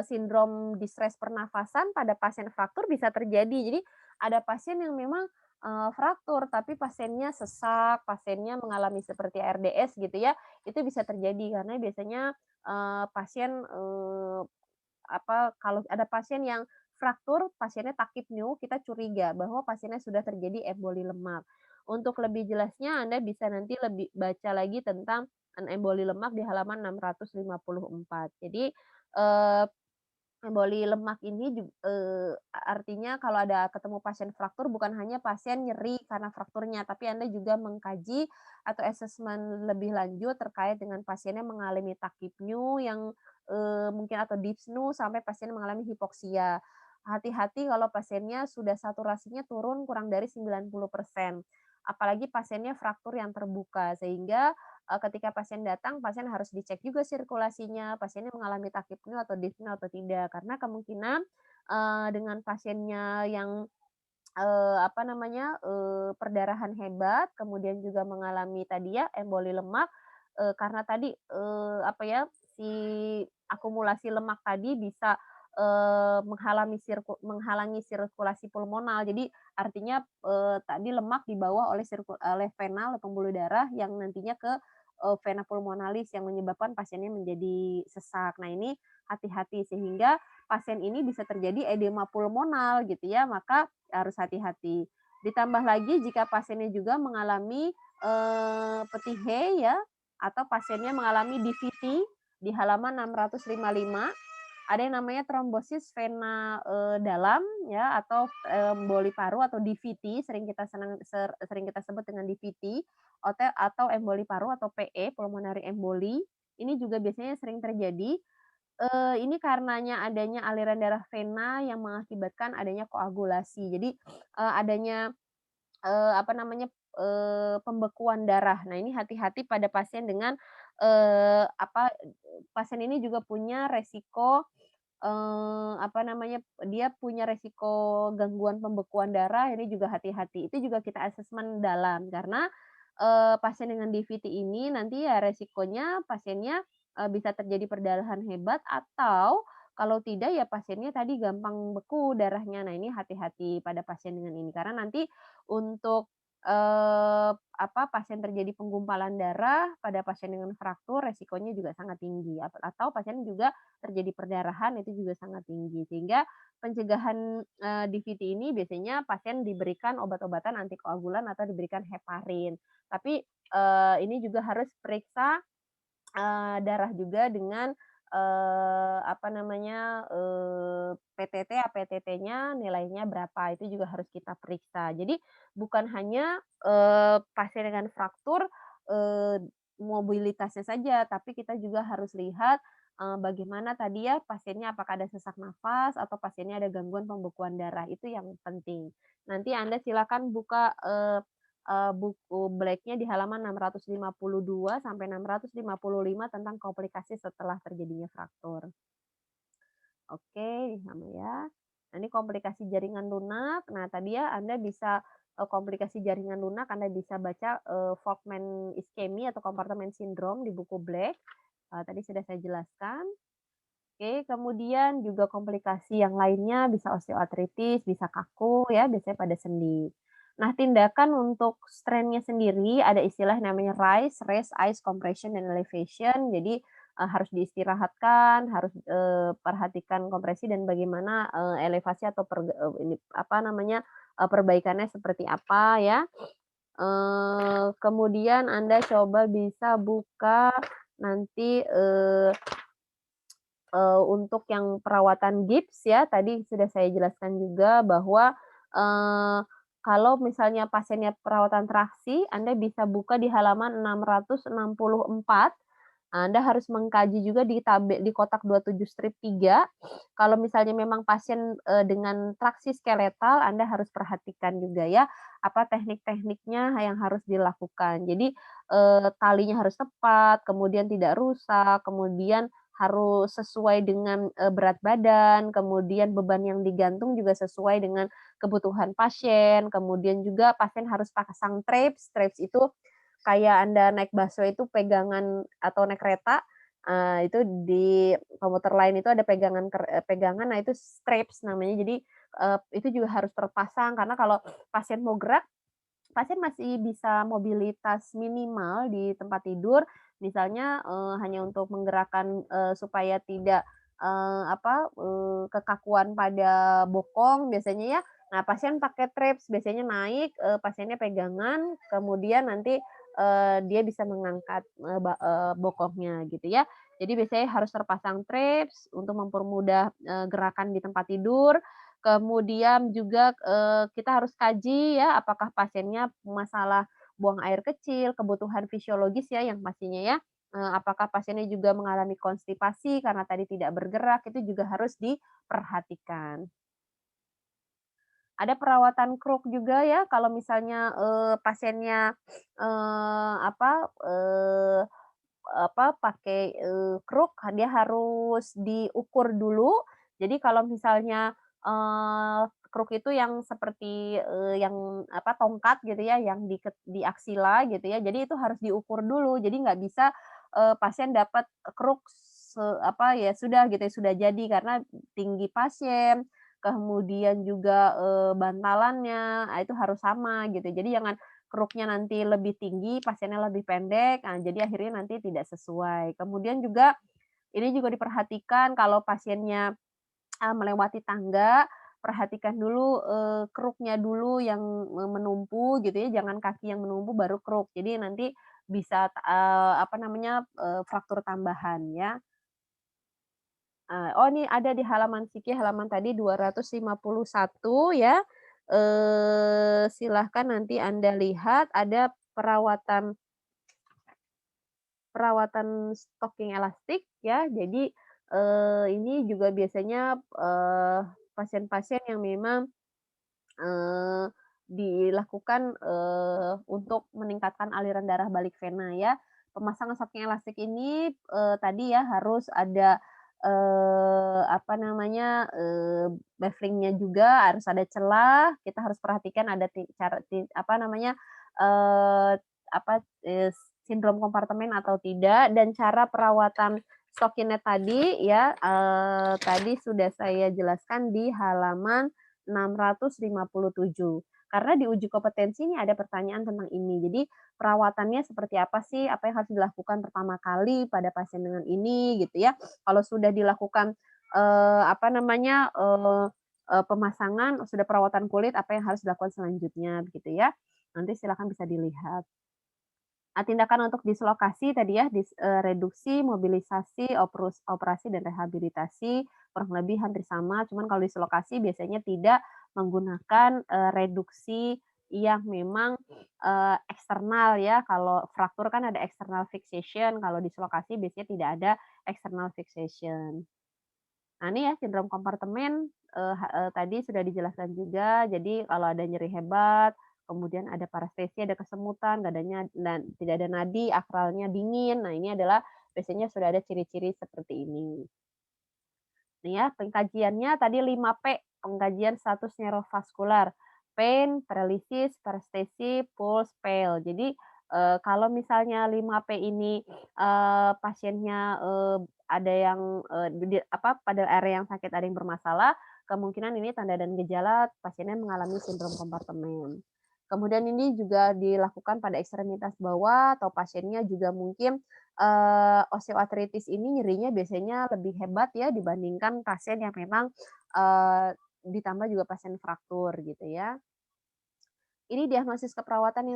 sindrom distress pernafasan pada pasien fraktur bisa terjadi. Jadi ada pasien yang memang, fraktur tapi pasiennya sesak, pasiennya mengalami seperti ARDS gitu ya, itu bisa terjadi karena biasanya, pasien, kalau ada pasien yang fraktur, pasiennya takipneu, kita curiga bahwa pasiennya sudah terjadi emboli lemak. Untuk lebih jelasnya Anda bisa nanti lebih baca lagi tentang emboli lemak di halaman 654. Jadi, eee emboli lemak ini artinya kalau ada ketemu pasien fraktur bukan hanya pasien nyeri karena frakturnya, tapi Anda juga mengkaji atau asesmen lebih lanjut terkait dengan pasiennya mengalami tachypnea yang, mungkin atau dyspnea sampai pasien mengalami hipoksia. Hati-hati kalau pasiennya sudah saturasinya turun kurang dari 90%, apalagi pasiennya fraktur yang terbuka sehingga ketika pasien datang, pasien harus dicek juga sirkulasinya, pasiennya mengalami tachypnea atau dyspnea atau tidak. Karena kemungkinan, dengan pasiennya yang, perdarahan hebat, kemudian juga mengalami tadi ya, emboli lemak, karena tadi, si akumulasi lemak tadi bisa, menghalangi sirkulasi pulmonal. Jadi artinya, tadi lemak dibawa oleh vena, oleh pembuluh darah yang nantinya ke vena pulmonalis yang menyebabkan pasiennya menjadi sesak. Nah, ini hati-hati sehingga pasien ini bisa terjadi edema pulmonal gitu ya, maka harus hati-hati. Ditambah lagi jika pasiennya juga mengalami, petihe ya, atau pasiennya mengalami DVT di halaman 655 ada yang namanya trombosis vena, dalam ya atau, emboli paru atau DVT sering kita sebut dengan DVT atau emboli paru atau PE, pulmonary emboli. Ini juga biasanya sering terjadi, ini karenanya adanya aliran darah vena yang mengakibatkan adanya koagulasi. Jadi, adanya, pembekuan darah. Nah, ini hati-hati pada pasien dengan, pasien ini juga punya resiko dia punya resiko gangguan pembekuan darah, ini juga hati-hati. Itu juga kita asesmen dalam, karena, pasien dengan DVT ini nanti ya resikonya pasiennya, bisa terjadi perdarahan hebat atau kalau tidak ya pasiennya tadi gampang beku darahnya. Nah, ini hati-hati pada pasien dengan ini, karena nanti untuk, pasien terjadi penggumpalan darah pada pasien dengan fraktur resikonya juga sangat tinggi, atau pasien juga terjadi perdarahan itu juga sangat tinggi. Sehingga pencegahan, DVT ini biasanya pasien diberikan obat-obatan antikoagulan atau diberikan heparin. Tapi, ini juga harus periksa, darah juga dengan, PTT, APTT-nya nilainya berapa, itu juga harus kita periksa. Jadi bukan hanya, pasien dengan fraktur, eee, mobilitasnya saja, tapi kita juga harus lihat, bagaimana tadi ya pasiennya apakah ada sesak nafas atau pasiennya ada gangguan pembekuan darah, itu yang penting. Nanti Anda silakan buka, buku Black-nya di halaman 652 sampai 655 tentang komplikasi setelah terjadinya fraktur. Oke, sama ya. Nah, ini komplikasi jaringan lunak. Nah, tadi ya Anda bisa, komplikasi jaringan lunak Anda bisa baca, Volkmann ischemia atau compartment syndrome di buku Black, tadi sudah saya jelaskan. Oke, kemudian juga komplikasi yang lainnya bisa osteoartritis, bisa kaku ya, biasanya pada sendi. Nah, tindakan untuk strain-nya sendiri ada istilah namanya RICE, Rest, Ice, Compression, dan Elevation. Jadi, harus diistirahatkan, harus, perhatikan kompresi dan bagaimana, elevasi atau perbaikannya seperti apa ya. Kemudian Anda coba bisa buka nanti, untuk yang perawatan gips ya, tadi sudah saya jelaskan juga bahwa, eee, kalau misalnya pasiennya perawatan traksi, Anda bisa buka di halaman 664. Anda harus mengkaji juga di kotak 27 strip 3. Kalau misalnya memang pasien, dengan traksi skeletal, Anda harus perhatikan juga ya, apa teknik-tekniknya yang harus dilakukan. Jadi, talinya harus tepat, kemudian tidak rusak, kemudian harus sesuai dengan, berat badan, kemudian beban yang digantung juga sesuai dengan kebutuhan pasien, kemudian juga pasien harus pasang straps. Straps itu kayak Anda naik busway itu pegangan atau naik kereta, itu di komuter lain itu ada pegangan, nah itu straps namanya. Jadi, itu juga harus terpasang karena kalau pasien mau gerak, pasien masih bisa mobilitas minimal di tempat tidur, misalnya, hanya untuk menggerakkan, supaya tidak, kekakuan pada bokong biasanya ya. Nah, pasien pakai traps, biasanya naik, pasiennya pegangan, kemudian nanti, dia bisa mengangkat, bokongnya gitu ya. Jadi biasanya harus terpasang traps untuk mempermudah, gerakan di tempat tidur. Kemudian juga, kita harus kaji ya, apakah pasiennya masalah buang air kecil, kebutuhan fisiologis ya yang pastinya ya, apakah pasiennya juga mengalami konstipasi karena tadi tidak bergerak, itu juga harus diperhatikan. Ada perawatan kruk juga ya, kalau misalnya, pasiennya, eee, apa, eee pakai, kruk, dia harus diukur dulu. Jadi kalau misalnya, kruk itu yang seperti, yang tongkat gitu ya, yang di aksila gitu ya, jadi itu harus diukur dulu. Jadi nggak bisa, pasien dapat kruk ya sudah gitu ya, sudah jadi karena tinggi pasien, kemudian juga, bantalannya, itu harus sama gitu. Jadi jangan kruknya nanti lebih tinggi, pasiennya lebih pendek, jadi akhirnya nanti tidak sesuai. Kemudian juga ini juga diperhatikan kalau pasiennya, melewati tangga, perhatikan dulu, kruknya dulu yang, menumpu gitu ya, jangan kaki yang menumpu baru kruk. Jadi nanti bisa, fraktur tambahan ya. Oh ini ada di halaman fikih, halaman tadi 251 ya, silahkan nanti Anda lihat ada perawatan perawatan stocking elastik ya. Jadi, ini juga biasanya, pasien-pasien yang memang, eee, dilakukan, untuk meningkatkan aliran darah balik vena ya. Pemasangan stocking elastik ini, tadi ya harus ada, baffling-nya juga harus ada celah, kita harus perhatikan ada cara eee, apa, eee, sindrom kompartemen atau tidak, dan cara perawatan stocking tadi ya, tadi sudah saya jelaskan di halaman 657. Karena di uji kompetensi ini ada pertanyaan tentang ini. Jadi perawatannya seperti apa sih? Apa yang harus dilakukan pertama kali pada pasien dengan ini gitu ya. Kalau sudah dilakukan, pemasangan, sudah perawatan kulit, apa yang harus dilakukan selanjutnya begitu ya. Nanti silakan bisa dilihat. Tindakan untuk dislokasi tadi ya, reduksi, mobilisasi, operasi dan rehabilitasi kurang lebih hampir sama, cuman kalau dislokasi biasanya tidak menggunakan, reduksi yang memang, eksternal ya. Kalau fraktur kan ada external fixation, kalau dislokasi biasanya tidak ada external fixation. Nah ini ya sindrom kompartemen, tadi sudah dijelaskan juga, jadi kalau ada nyeri hebat, kemudian ada parestesi, ada kesemutan, dadanya dan tidak ada nadi, akralnya dingin, nah ini adalah biasanya sudah ada ciri-ciri seperti ini. Nih ya pengkajiannya tadi 5P, pengkajian status neurovaskular, pain, paralysis, parestesi, pulse, pale. Jadi, kalau misalnya 5P ini, pasiennya, ada yang, pada area yang sakit ada yang bermasalah, kemungkinan ini tanda dan gejala pasiennya mengalami sindrom kompartemen. Kemudian ini juga dilakukan pada ekstremitas bawah atau pasiennya juga mungkin, osteoartritis ini nyerinya biasanya lebih hebat ya dibandingkan pasien yang memang, ditambah juga pasien fraktur gitu ya. Ini diagnosis keperawatan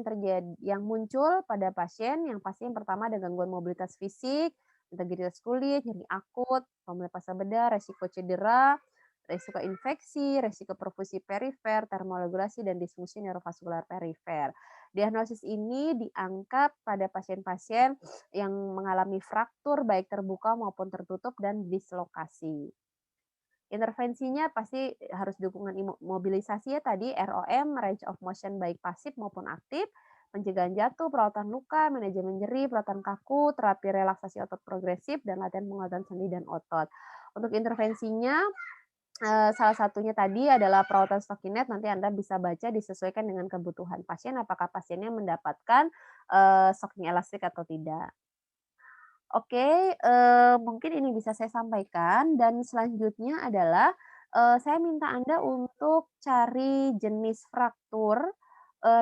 yang muncul pada pasien yang pasti yang pertama ada gangguan mobilitas fisik, integritas kulit, nyeri akut, pemelepasan bedah, resiko cedera, resiko infeksi, resiko perfusi perifer, termoregulasi, dan disfungsi neurovaskular perifer. Diagnosis ini diangkat pada pasien-pasien yang mengalami fraktur baik terbuka maupun tertutup dan dislokasi. Intervensinya pasti harus dukungan mobilisasi ya tadi, ROM, range of motion baik pasif maupun aktif, pencegahan jatuh, perawatan luka, manajemen nyeri, perawatan kaku, terapi relaksasi otot progresif, dan latihan penguatan sendi dan otot. Untuk intervensinya, salah satunya tadi adalah perawatan Stockinet, nanti Anda bisa baca disesuaikan dengan kebutuhan pasien, apakah pasiennya mendapatkan stocking elastik atau tidak. Oke, mungkin ini bisa saya sampaikan dan selanjutnya adalah, saya minta Anda untuk cari jenis fraktur,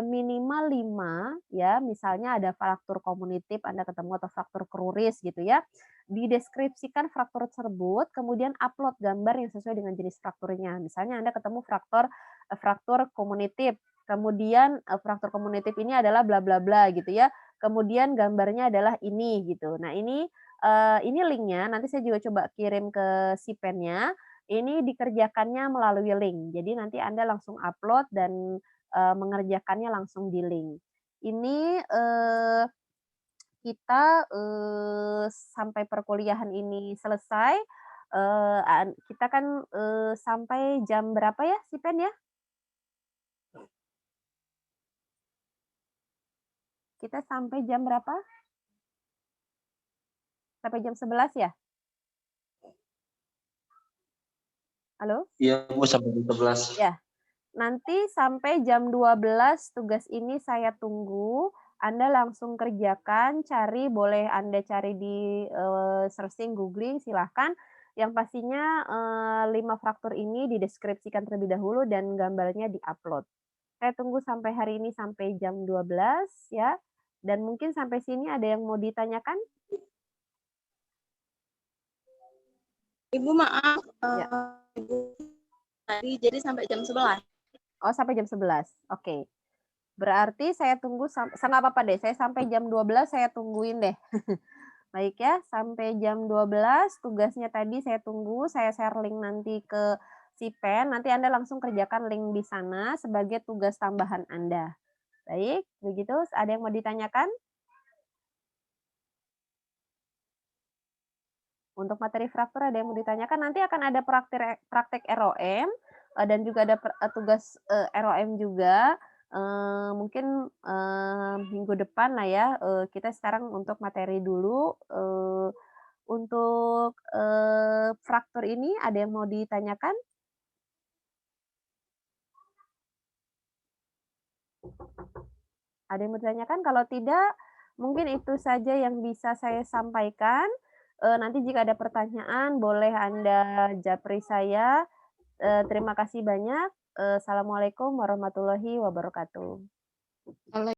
minimal 5 ya, misalnya ada fraktur komunitif Anda ketemu atau fraktur kruris gitu ya. Dideskripsikan fraktur tersebut, kemudian upload gambar yang sesuai dengan jenis frakturnya. Misalnya Anda ketemu fraktur komunitif, kemudian, fraktur komunitif ini adalah bla bla bla gitu ya, kemudian gambarnya adalah ini gitu. Nah ini linknya nanti saya juga coba kirim ke si pennya, ini dikerjakannya melalui link. Jadi nanti Anda langsung upload dan, mengerjakannya langsung di link. Ini, kita, sampai perkuliahan ini selesai, kita kan, sampai jam berapa ya si pen ya? Kita sampai jam berapa? Sampai jam 11 ya? Halo? Iya Bu, sampai jam 11. Ya. Nanti sampai jam 12 tugas ini saya tunggu, Anda langsung kerjakan, boleh Anda cari di, searching, googling silahkan. Yang pastinya, 5 fraktur ini dideskripsikan terlebih dahulu dan gambarnya di-upload. Saya tunggu sampai hari ini sampai jam 12 ya, dan mungkin sampai sini ada yang mau ditanyakan? Ibu maaf, Ya. Ibu tadi jadi sampai jam 11? Oh, sampai jam 11, oke. Berarti saya tunggu nggak apa-apa deh, saya sampai jam 12 saya tungguin deh. Baik ya, sampai jam 12 tugasnya tadi saya tunggu, saya share link nanti ke si pen, nanti Anda langsung kerjakan link di sana sebagai tugas tambahan Anda. Baik, begitu ada yang mau ditanyakan? Untuk materi fraktur ada yang mau ditanyakan? Nanti akan ada praktek ROM, dan juga ada tugas, ROM juga, mungkin, minggu depan lah ya, kita sekarang untuk materi dulu, untuk, fraktur ini ada yang mau ditanyakan? Ada yang mau ditanyakan? Kalau tidak, mungkin itu saja yang bisa saya sampaikan, nanti jika ada pertanyaan boleh Anda japri saya, terima kasih banyak, assalamualaikum warahmatullahi wabarakatuh.